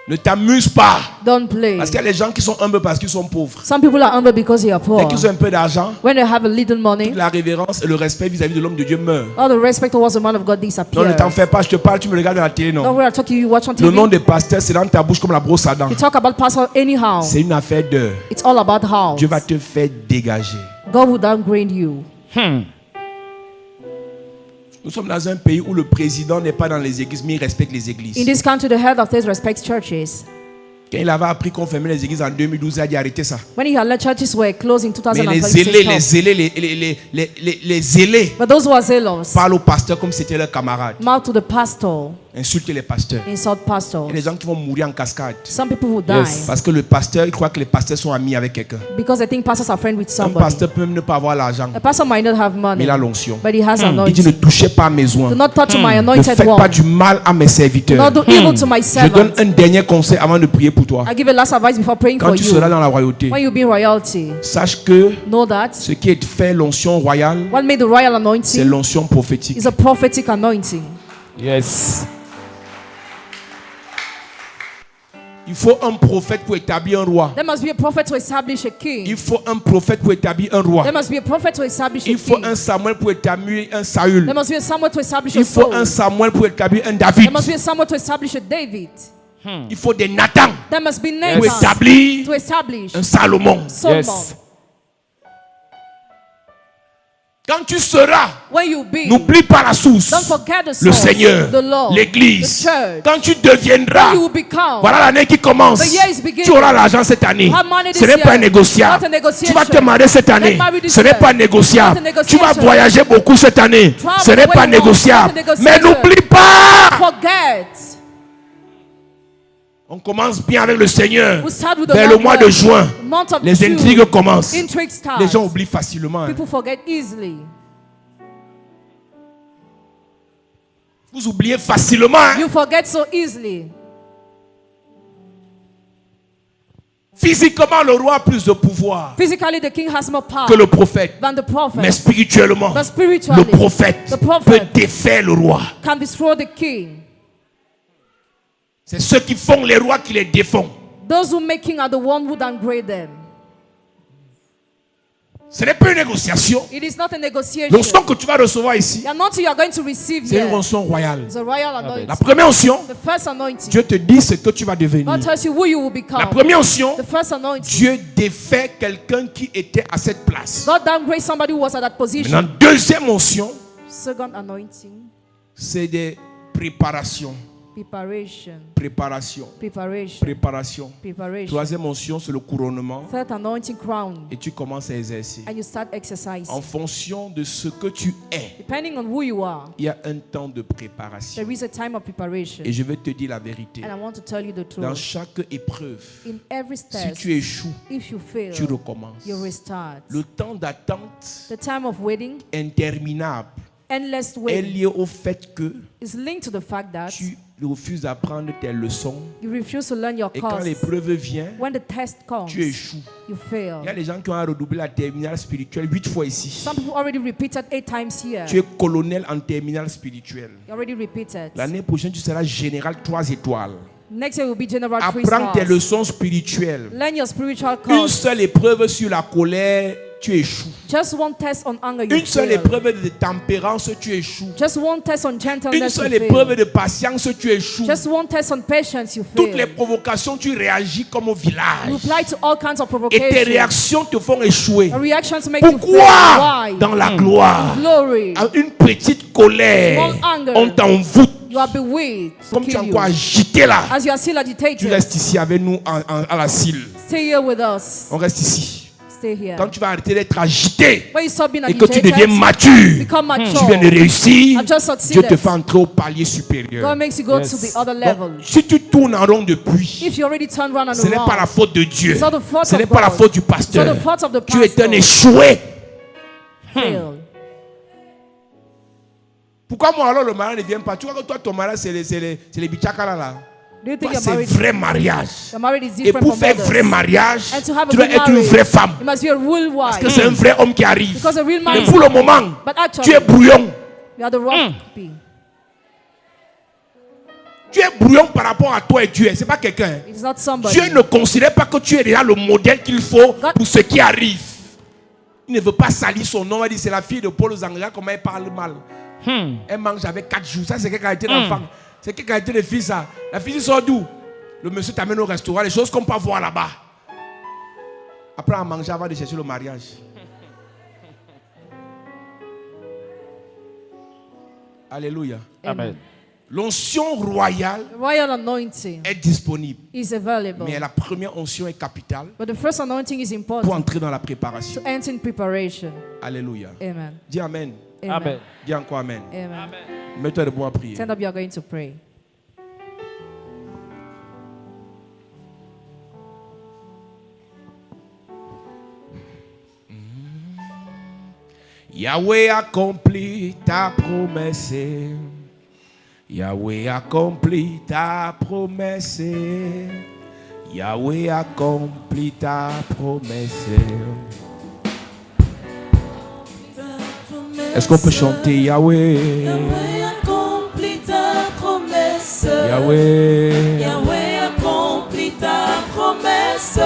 Ne t'amuse pas. Don't play. Parce qu'il y a des gens qui sont humbles parce qu'ils sont pauvres. Some people are humble because they are Dès poor. qu'ils ont un peu d'argent, When they have a little money, la révérence et le respect vis-à-vis de l'homme de Dieu meurent. all the respect towards the man of God Non, disappears. ne t'en fais pas, je te parle, tu me regardes à la télé, Don't non. worry, I talk to you, watch on Le nom TV. des pasteurs, c'est dans ta bouche comme la brosse à dents. You talk about pastor anyhow. C'est une affaire d'heure. It's all about how. Dieu va te faire dégager. God will downgrade you. Nous sommes dans un pays où le président n'est pas dans les églises, mais il respecte les In églises. this country, the head of state respects churches. Quand il avait appris qu'on fermait les églises en 2012, il a dit arrêtez ça. When he had let churches were closed in Mais les 2020, zélés, he stopped. les zélés But those who are zealous parlent aux pasteurs comme si c'était leur camarade. mouth to the pastor, Insultent les pasteurs. insult Il pastors. y a des gens qui vont mourir en cascade. Some people will die Yes. Parce que le pasteur, il croit que les pasteurs sont amis avec quelqu'un. because they think pastors are friends with Un somebody. pasteur peut même ne pas avoir l'argent, A pastor might not have mais money, il a l'onction. but he has Il dit ne anointing. touchez pas à mes oins. Do not touch my Ne anointed faites pas one. du mal à mes Do serviteurs. not do evil to my Je donne servant. un dernier conseil avant de prier pour toi. I give a last advice before praying Quand for tu you. seras dans la royauté, When you be in royalty, sache que know that ce qui est fait l'onction royale, what made the royal c'est anointing l'onction prophétique. is a prophetic anointing. Yes. Il faut un prophète pour établir un roi. There must be a prophet to establish a king. Il faut un prophète pour établir un roi. There must be a prophet to establish a Il faut king. un Samuel pour établir un Saül. There must be a Samuel to establish Il a faut Saul. un Samuel pour établir un David. There must be a Samuel to establish a David. Il faut des Nathan There must be pour Nathan établir to establish un Salomon. Solomon. Yes. Quand tu seras, when you be, n'oublie pas la source, don't forget the le source, Seigneur, the Lord, l'église. the church. Quand tu deviendras, When you will become, voilà l'année qui commence. the year is beginning. Tu auras l'argent cette année. You have money this Ce n'est pas year. négociable. Not a negotiation. Tu vas te marier cette année. Get married this Ce n'est year. pas négociable. Not a Tu vas negotiation. voyager beaucoup cette année. Travel Ce n'est the way pas you want. négociable. Not a Mais negotiation. n'oublie pas. Forget. On commence bien avec le Seigneur. We start with the Vers le Lord mois de word. juin, Month of les June. intrigues commencent. Intrigue starts. Les gens oublient facilement. Hein. People forget easily. Vous oubliez facilement. Hein. You forget so easily. Physiquement, le roi a plus de pouvoir Physically, the king has more power que le prophète. than the prophet. Mais spirituellement, But spiritually, le prophète the peut prophet défaire le roi. can destroy the king. C'est ceux qui font les rois qui les défont. Those who make king are the one who downgrade them. Ce n'est pas une négociation. It is not a negotiation. L'onction que tu vas recevoir ici, The anointing you are going to receive c'est une here onction royale. is a royal anointing. La première onction, The first anointing. Dieu te dit ce que tu vas devenir. God tells you who you will become. La première onction, The first anointing. Dieu défait quelqu'un qui était à cette place. God downgrades somebody who was at that position. Maintenant, deuxième onction, Second anointing. c'est des préparations. Preparation. Préparation. Preparation. Préparation. Preparation. Troisième onction, c'est le couronnement. Third anointing, crown. Et tu commences à exercer. And you start exercising. En fonction de ce que tu es, Depending on who you are, il y a un temps de préparation. there is a time of preparation. Et je vais te dire la vérité. And I want to tell you the Dans truth. chaque épreuve, In every si test, tu échoues, if you fail, tu recommences. you restart. Le temps d'attente The time of waiting, interminable endless est waiting, lié au fait que is linked to the fact that tu refuses d'apprendre tes leçons. you refuse to learn your Et quand course. l'épreuve vient, When the test comes, tu échoues. you fail. Il y a des gens qui ont redoublé la terminale spirituelle 8 fois ici. Some people already repeated 8 times here. Tu es colonel en terminale spirituelle. You already repeated. L'année prochaine, tu seras général 3 étoiles. Next year will be general 3 Apprends tes stars. leçons spirituelles. Learn your spiritual Une course. seule épreuve sur la colère, tu échoues. Just one test on anger, you Une seule fail. épreuve de tempérance, tu échoues. Just one test on Une gentleness, seule you épreuve fail. de patience, tu échoues. Just one test on patience, you Toutes les fail. provocations, tu réagis comme au village. You reply to all kinds of Et tes provocations. réactions te font échouer. Your reactions make you fail. Pourquoi Why? dans la gloire, Glory. à une petite colère, Small anger. on t'envoûte? You are bewitched to Comme tu es kill encore you. agité là, As you are still tu agitated, restes ici avec nous à la cile. stay here with us. On reste ici. Stay here. Quand tu vas arrêter d'être agité When you stop being et que tu deviens agitated, mature, become mature. tu viens de réussir, I've just Dieu te succeeded. fait entrer au palier supérieur. God makes you go to the other Donc, level. si tu tournes en rond depuis, If you already turn round and ce n'est pas la around, faute de Dieu. it's not the fault Ce n'est of pas la God. faute du It's not pasteur. the fault of the Tu es un pastor. échoué. Fail. Pourquoi moi alors le mariage ne vient pas? Tu vois que toi ton mariage c'est les bichakala là. Do you think Toi your c'est marriage, vrai mariage. your marriage is Et different pour from faire others? vrai mariage, And to have a tu dois good être une marriage, vraie femme. you must be a real Parce que wife. c'est un vrai homme qui arrive. Because a real man Mais is pour le moment, But actually, tu es brouillon. you are the wrong people. Tu es brouillon par rapport à toi et Dieu. C'est pas quelqu'un. It's not somebody. Dieu ne considère pas que tu es déjà le modèle qu'il faut pour ce qui arrive. Il ne veut pas salir son nom. Il dit c'est la fille de Paul Zangara, comment elle parle mal. Elle mange avec 4 jours. Ça, c'est quelle qualité d'enfant? C'est quelle qualité de fille, ça? La fille sort d'où? Le monsieur t'amène au restaurant, les choses qu'on peut voir là-bas. Après, à manger avant de chercher le mariage. Alléluia. Amen. L'onction royale The royal anointing est disponible. is available. Mais la première onction est capitale But the first anointing is pour important entrer dans la to préparation. enter in preparation. Alléluia. Amen. Dis Amen. Amen. Dis encore Amen. Amen. Mets-toi debout à prier. Stand up, you are going to pray. Yahweh accomplit ta promesse. Yahweh accomplit ta promesse. Yahweh accomplit ta promesse. Est-ce qu'on peut chanter Yahweh? Yahweh accomplit ta promesse. Yahweh. Yahweh accomplit ta promesse.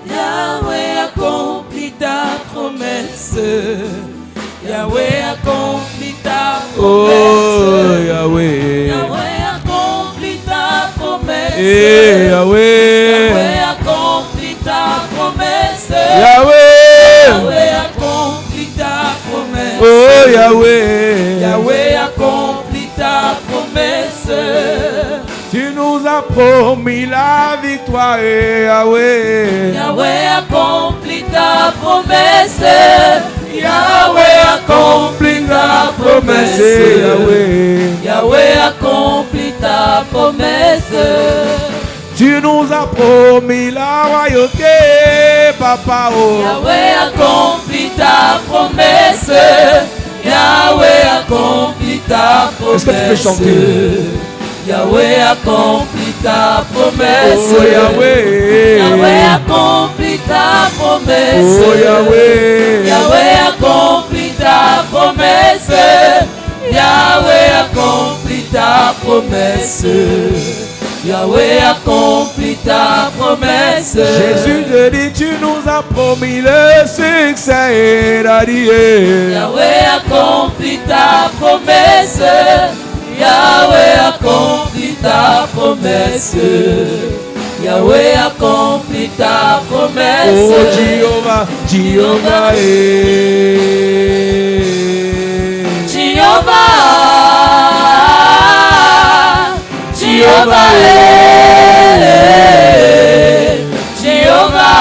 Yahweh accomplit ta promesse. Yahweh accomplit ta promesse. Oh Yahweh. Yahweh accomplit ta promesse. Eh, Yahweh. Yahweh accomplit ta promesse. Yahweh. Yahweh accomplit ta promesse. Yahweh. Yahweh accomplit ta promesse. Tu nous as promis la victoire, Yahweh. Yahweh accomplit ta promesse. Yahweh accomplit ta promesse. Yahweh. Yahweh accomplit ta promesse. Tu nous as promis la royauté, Papa. Oh. Yahweh accomplit ta promesse. Yahweh accomplit ta promesse. Est-ce que tu peux chanter? Yahweh accomplit ta promesse. Oh Yahweh. Yahweh accomplit ta promesse. Oh Yahweh. Yahweh accomplit ta promesse. Yahweh accomplit ta promesse. Yahweh accomplit ta promesse. Jésus te dit, tu nous as promis le succès, Daddy. Yahweh accomplit ta promesse. Yahweh accomplit ta promesse. Yahweh accomplit ta promesse. Oh Jéhovah, Jéhovah, Jéhovah, Jéhovah, Jéhovah,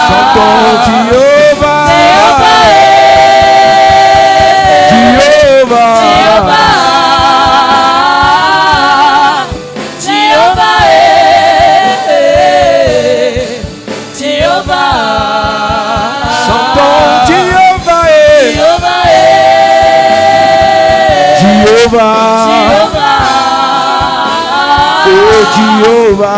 chantons Jéhovah, Jéhovah, chantons Jéhovah, Jéhovah, oh Jéhovah,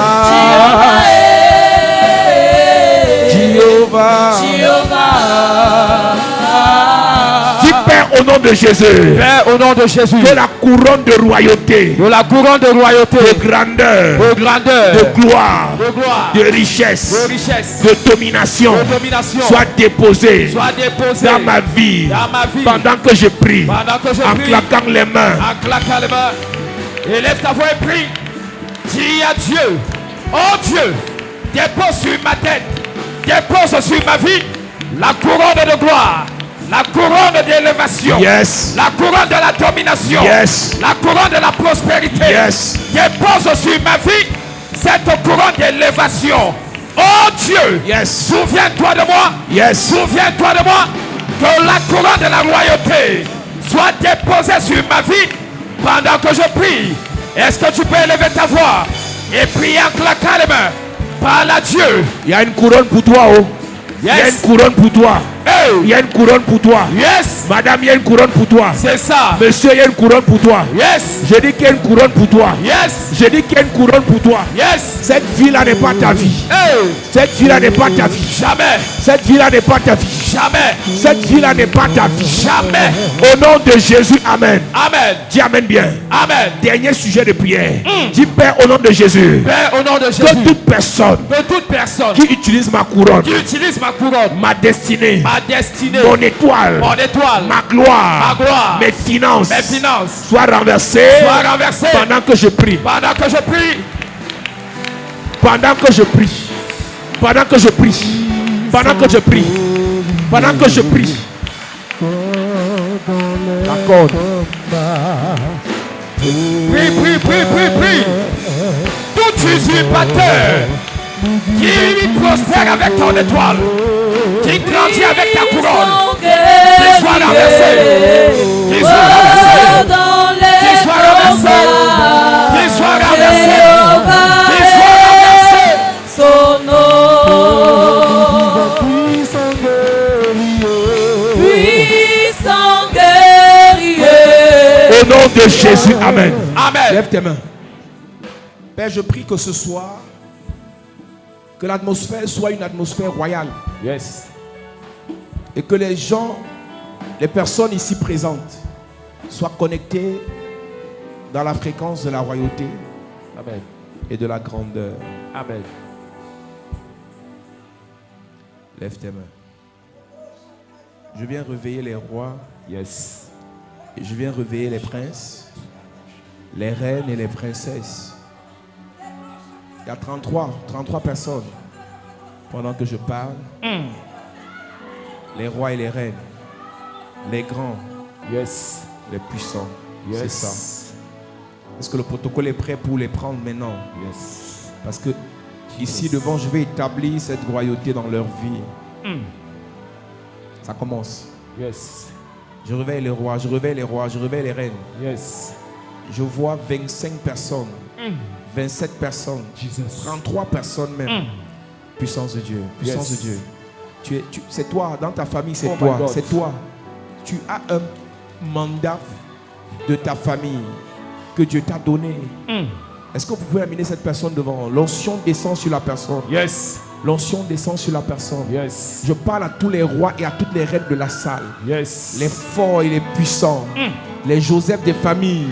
Jéhovah, dis Père au nom de Jésus, Père, au nom de Jésus, que la couronne de royauté, de la couronne de royauté, de grandeur, de grandeur, de gloire, de gloire, de richesse, de richesse, de domination, de domination, soit déposée soit déposée dans ma vie, dans ma vie, pendant que je prie, pendant que je en prie, claquant les mains. en claquant les mains. Élève ta voix et prie. Dis à Dieu, oh Dieu, dépose sur ma tête, dépose sur ma vie la couronne de gloire, la couronne d'élévation, Yes, la couronne de la domination, yes, la couronne de la prospérité. yes. Dépose sur ma vie cette couronne d'élévation. Oh Dieu, Yes. souviens-toi de moi, Yes. souviens-toi de moi, que la couronne de la royauté soit déposée sur ma vie pendant que je prie. Est-ce que tu peux élever ta voix et prier en claquant les mains? Parle à Dieu. Il y a une couronne pour toi, oh. Il y a Yes. une couronne pour toi. Hey. Il y a une couronne pour toi. Yes. Madame, il y a une couronne pour toi. C'est ça. Monsieur, il y a une couronne pour toi. Yes. Je dis qu'il y a une couronne pour toi. Yes. Je dis qu'il y a une couronne pour toi. Yes. Cette vie-là n'est pas ta vie. Hey. Cette vie-là n'est pas ta vie. Jamais. Cette vie-là n'est pas ta vie. Jamais. Cette vie-là n'est pas ta vie. Jamais. Au nom de Jésus, Amen. Amen. Dis Amen bien. Amen. Dernier sujet de prière. Dis Père au nom de Jésus. Père, au nom de Jésus, Que toute personne que toute personne qui utilise ma couronne, qui utilise ma couronne, ma destinée, ma destinée, mon étoile, mon étoile, ma gloire, ma gloire, mes finances, mes finances, soit renversée soit renversée pendant que je prie. pendant que je prie. Pendant que je prie. Pendant que je prie. Pendant que je prie. Pendant que je prie. D'accord. Prie, prie, prie, prie, prie. Tout usurpateur qui prospère avec ton étoile, qui grandit avec ta couronne, qui soit renversé, qui soit renversé, qui soit renversé, qui soit renversé, qui soit renversé. Son nom, puissant guerrier. Au nom de Jésus, Amen. Amen. Lève tes mains. Père, je prie que ce soir, que l'atmosphère soit une atmosphère royale. Yes. Et que les gens, les personnes ici présentes, soient connectées dans la fréquence de la royauté Amen. et de la grandeur. Amen. Lève tes mains. Je viens réveiller les rois. Yes. Et je viens réveiller les princes, les reines et les princesses. Il y a 33 personnes pendant que je parle. Les rois et les reines. Les grands, Yes. les puissants. Yes. C'est ça. Est-ce que le protocole est prêt pour les prendre maintenant? Yes. Parce que ici devant, je vais établir cette royauté dans leur vie. Ça commence. Yes. Je réveille les rois, je réveille les rois, je réveille les reines. Yes. Je vois 25 personnes, 27 personnes, Jesus. 33 personnes même. Puissance de Dieu, puissance Yes. de Dieu. C'est toi, dans ta famille, c'est Oh my toi, God. c'est toi. Tu as un mandat de ta famille que Dieu t'a donné. Est-ce que vous pouvez amener cette personne devant? L'onction descend sur la personne. Yes. L'onction descend sur la personne. Yes. Je parle à tous les rois et à toutes les reines de la salle. Yes. Les forts et les puissants. Les Joseph des familles.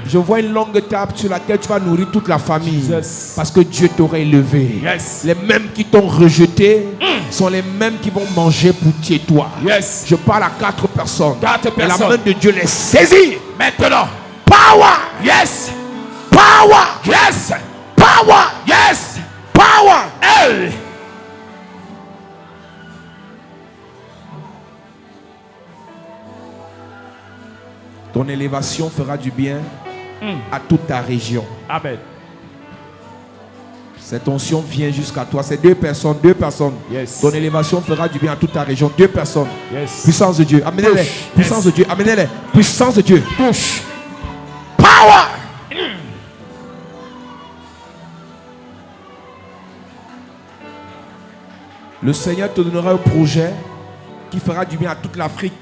Je vois une longue table sur laquelle tu vas nourrir toute la famille. Jesus. Parce que Dieu t'aurait élevé. Yes. Les mêmes qui t'ont rejeté sont les mêmes qui vont manger pour tuer toi. Yes. Je parle à 4 personnes. 4 Et la personnes. main de Dieu les saisit. Maintenant. Power! Yes. Power! Yes. Power! Yes. Power! Hey. Ton élévation fera du bien à toute ta région. Amen. Cette onction vient jusqu'à toi. C'est 2 personnes, 2 personnes. Yes. Ton élévation fera du bien à toute ta région. 2 personnes. Yes. Puissance de Dieu. Amenez-les. Push. Puissance Yes. de Dieu. Amenez-les. Puissance de Dieu. Push. Power. Le Seigneur te donnera un projet qui fera du bien à toute l'Afrique.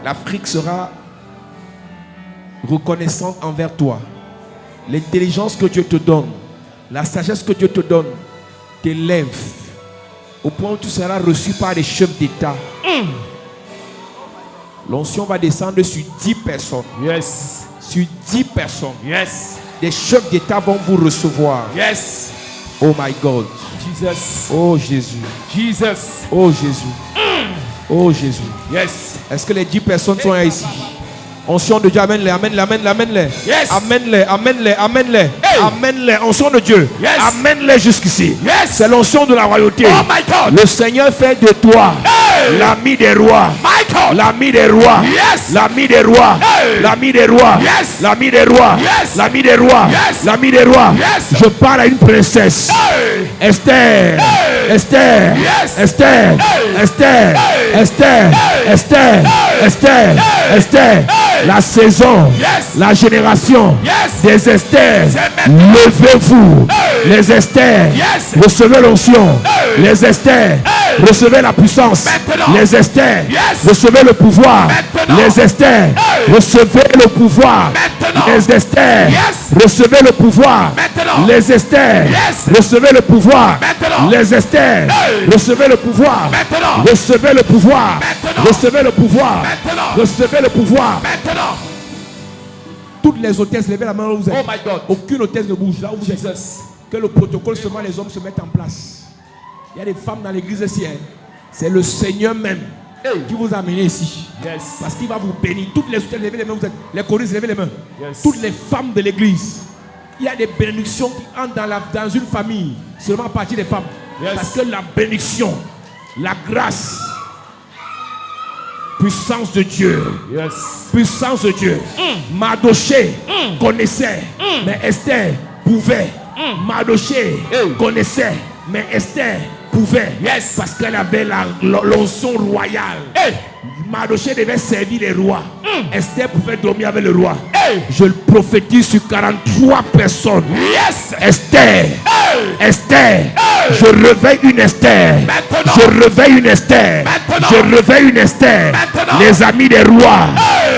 L'Afrique sera reconnaissante envers toi. L'intelligence que Dieu te donne, la sagesse que Dieu te donne, t'élève au point où tu seras reçu par les chefs d'État. L'onction va descendre sur 10 personnes. Yes. Sur 10 personnes. Yes. Des chefs d'État vont vous recevoir. Yes. Oh my God. Jesus. Oh Jésus. Jesus. Oh Jésus. Oh Jésus. Yes. Est-ce que les 10 personnes sont là ici? Onction de Dieu, amène-les, amène-les, amène-les, amène-les. Yes. Amène-les, amène-les, amène-les. Hey. Amène-les, onction de Dieu. Yes. Amène-les jusqu'ici. Yes. C'est l'onction de la royauté. Oh my God. Le Seigneur fait de toi Hey. l'ami des rois. My God. L'ami des rois. Yes. L'ami des rois. Hey. L'ami des rois. Yes. L'ami des rois. Yes. L'ami des rois. Yes. L'ami des rois. Yes. Je parle à une princesse. Hey. Esther. Hey. Esther. Yes. Esther. Hey. Esther. Hey. Esther. Hey. Esther. Hey. Esther. Hey. Esther. Hey. La saison. Yes. La génération Yes. des Esther. C'est maintenant. Levez-vous. Hey. Les Esther. Yes. Recevez l'onction. Hey. Les Esther. Hey. Recevez la puissance. Maintenant. Les Esther. Yes. Recevez le pouvoir. Maintenant. Les Esther. Hey. Recevez le pouvoir. Maintenant. Les Esther. Yes. Recevez le pouvoir. Maintenant. Les Esther. Yes. Recevez le pouvoir. Maintenant. Les Esther. Hey. Recevez le pouvoir. Maintenant. Recevez le pouvoir. Maintenant. Recevez le pouvoir. Maintenant. Recevez le pouvoir. Maintenant. Toutes les hôtesses, levez la main où vous êtes. Oh my God. Aucune hôtesse ne bouge là où vous êtes. Jesus. Que le protocole seulement les hommes se mettent en place. Il y a des femmes dans l'église ici. Hein. C'est le Seigneur même Hey. qui vous a amené ici. Yes. Parce qu'il va vous bénir. Toutes les hôtesses, levez les mains où vous êtes. Les choristes, levez les mains. Yes. Toutes les femmes de l'église. Il y a des bénédictions qui entrent dans une famille. Seulement à partir des femmes. Yes. Parce que la bénédiction, la grâce, puissance de Dieu. Yes. Puissance de Dieu. Mardoché connaissait, mais Esther pouvait. Mardoché Hey. connaissait, mais Esther pouvait. Yes. Parce qu'elle avait l'onction royale. Hey. Mardoché devait servir les rois. Esther pouvait dormir avec le roi. Hey. Je le prophétise sur 43 personnes. Yes. Esther. Hey. Esther. Hey. Je réveille une Esther. Maintenant. Je réveille une Esther. Maintenant. Je réveille une Esther. Maintenant. Les amis des rois.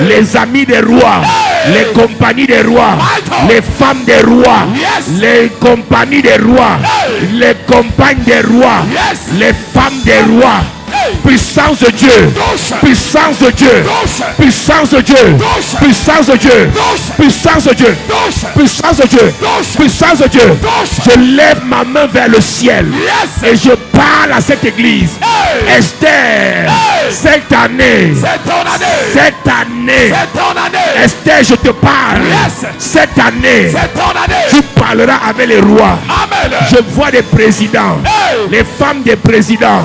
Hey. Les amis des rois. Hey. Les compagnies des rois. Michael. Les femmes des rois. Yes. Les compagnies des rois. Hey. Les compagnes des rois. Yes. Les femmes des rois. Hey. Puissance de Dieu. Touche. Puissance de Dieu. Touche. Puissance de Dieu. Touche. Puissance de Dieu. Touche. Puissance de Dieu. Touche. Puissance de Dieu. Touche. Puissance de Dieu. Touche. Je lève ma main vers le ciel. Yes. Et je parle à cette église. Hey. Esther, Hey. cette année. C'est ton année. Cette année. C'est ton année. Esther, je te parle. Yes. Cette année. C'est ton année. Tu parleras avec les rois. Amen. Je vois des présidents. Hey. Les femmes des présidents.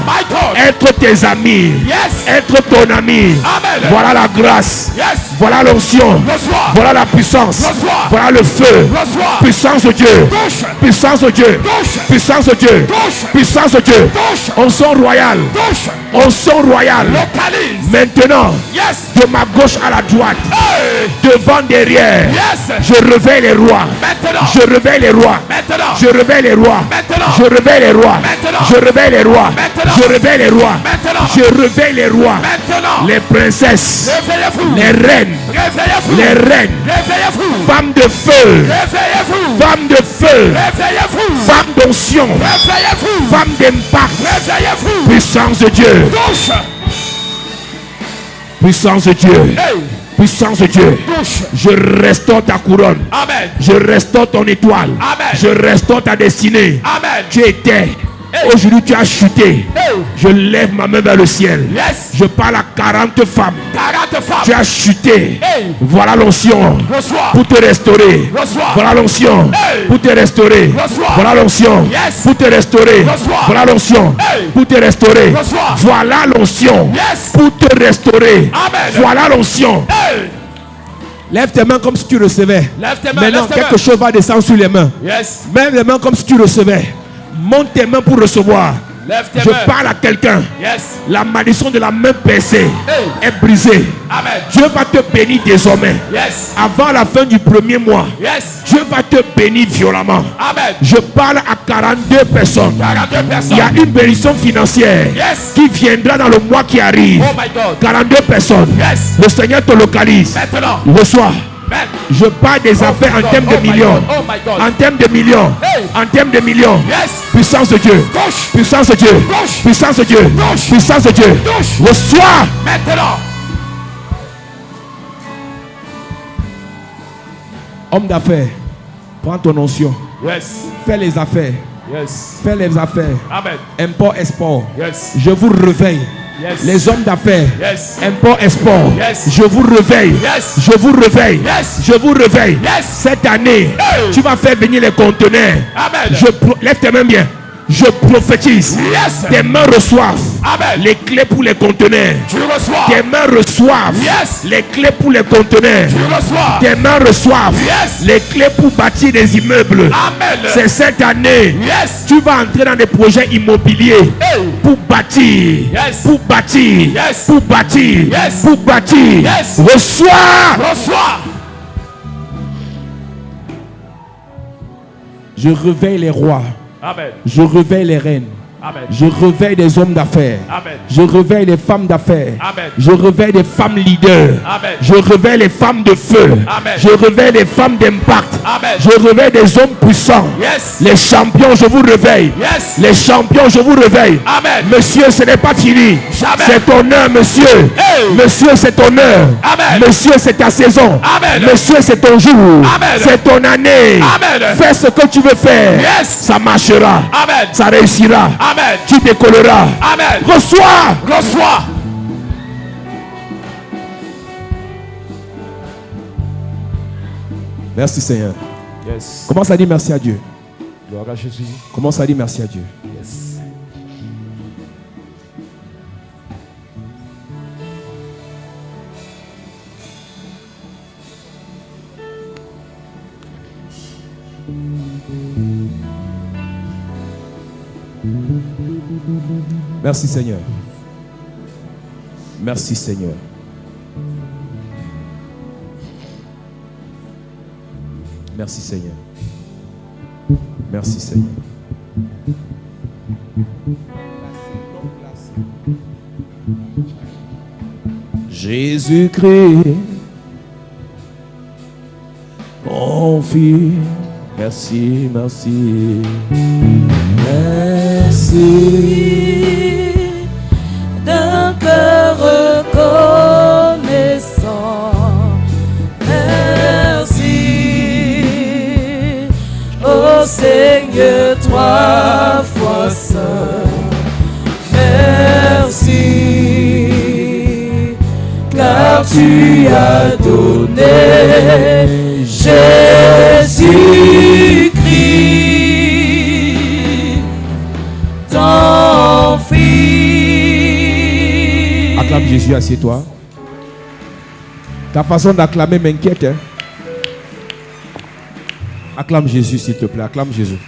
Être tes amis. Être ton ami. Voilà la grâce. Voilà l'onction. Voilà la puissance. Voilà le feu. Puissance de Dieu. Puissance de Dieu. Puissance de Dieu. Puissance de Dieu. Onction royale. Onction royale. Maintenant, de ma gauche à la droite, devant, derrière, je réveille les rois. Je réveille les rois. Je réveille les rois. Je réveille les rois. Je réveille les rois. Je réveille les rois. Je réveille les rois. Les princesses, les reines, les reines, femmes de feu, femmes de feu, femmes d'onction, femmes d'impact, puissance de Dieu, puissance de Dieu, puissance de Dieu. Je restaure ta couronne. Je restaure ton étoile. Je restaure ta destinée. Tu étais. Aujourd'hui tu as chuté. Je lève ma main vers le ciel. Je parle à 40 femmes. Tu as chuté. Voilà l'onction pour te restaurer. Voilà l'onction pour te restaurer. Voilà l'onction pour te restaurer. Voilà l'onction pour te restaurer. Voilà l'onction pour te restaurer. Voilà l'onction. Lève tes mains comme si tu recevais. Maintenant quelque chose va descendre sur les mains. Lève les mains comme si tu recevais. Monte tes mains pour recevoir. Je parle à quelqu'un. La malédiction de la main percée est brisée. Dieu va te bénir désormais. Avant la fin du premier mois, Dieu va te bénir violemment. Je parle à 42 personnes. Il y a une bénédiction financière qui viendra dans le mois qui arrive. 42 personnes. Le Seigneur te localise. Reçois. Je parle des affaires en termes de millions. En termes de millions. En termes de millions. Puissance de Dieu. Puissance de Dieu. Puissance de Dieu. Puissance de Dieu. Reçois. Maintenant. Homme d'affaires, prends ton onction. Fais les affaires. Fais les affaires. Import, export. Je vous réveille. Les hommes d'affaires, import, export, je vous réveille, je vous réveille, je vous réveille. Cette année, tu vas faire venir les conteneurs. Lève tes mains bien. Je prophétise. Tes mains reçoivent les clés pour les conteneurs. Tes mains reçoivent les clés pour les conteneurs. Tes mains reçoivent les clés pour bâtir des immeubles. C'est cette année. Tu vas entrer dans des projets immobiliers pour bâtir. Pour bâtir. Pour bâtir. Pour bâtir. Reçois. Je réveille les rois. Amen. Je réveille les reines. Amen. Je réveille des hommes d'affaires. Amen. Je réveille les femmes d'affaires. Amen. Je réveille des femmes leaders. Amen. Je réveille les femmes de feu. Amen. Je réveille les femmes d'impact. Amen. Je réveille des hommes puissants. Les champions, je vous réveille. Les champions, je vous réveille. Amen. Monsieur, ce n'est pas fini. C'est ton heure, monsieur. Monsieur, c'est ton heure. Amen. Monsieur, c'est ta saison. Amen. Monsieur, c'est ton jour. Amen. C'est ton année. Amen. Fais ce que tu veux faire. Ça marchera. Amen. Ça réussira. Amen. Tu décolleras. Amen. Reçois. Merci Seigneur. Commence à dire merci à Dieu. Gloire à Jésus. Commence à dire merci à Dieu. Merci Seigneur. Merci Seigneur. Merci Seigneur. Merci Seigneur. Jésus-Christ, mon fils, merci, merci. Merci d'un cœur reconnaissant. Merci, ô Seigneur, 3 fois saint. Merci, car tu as donné Jésus-Christ. Acclame Jésus, assieds-toi. Ta façon d'acclamer m'inquiète. Hein? Acclame Jésus, s'il te plaît. Acclame Jésus.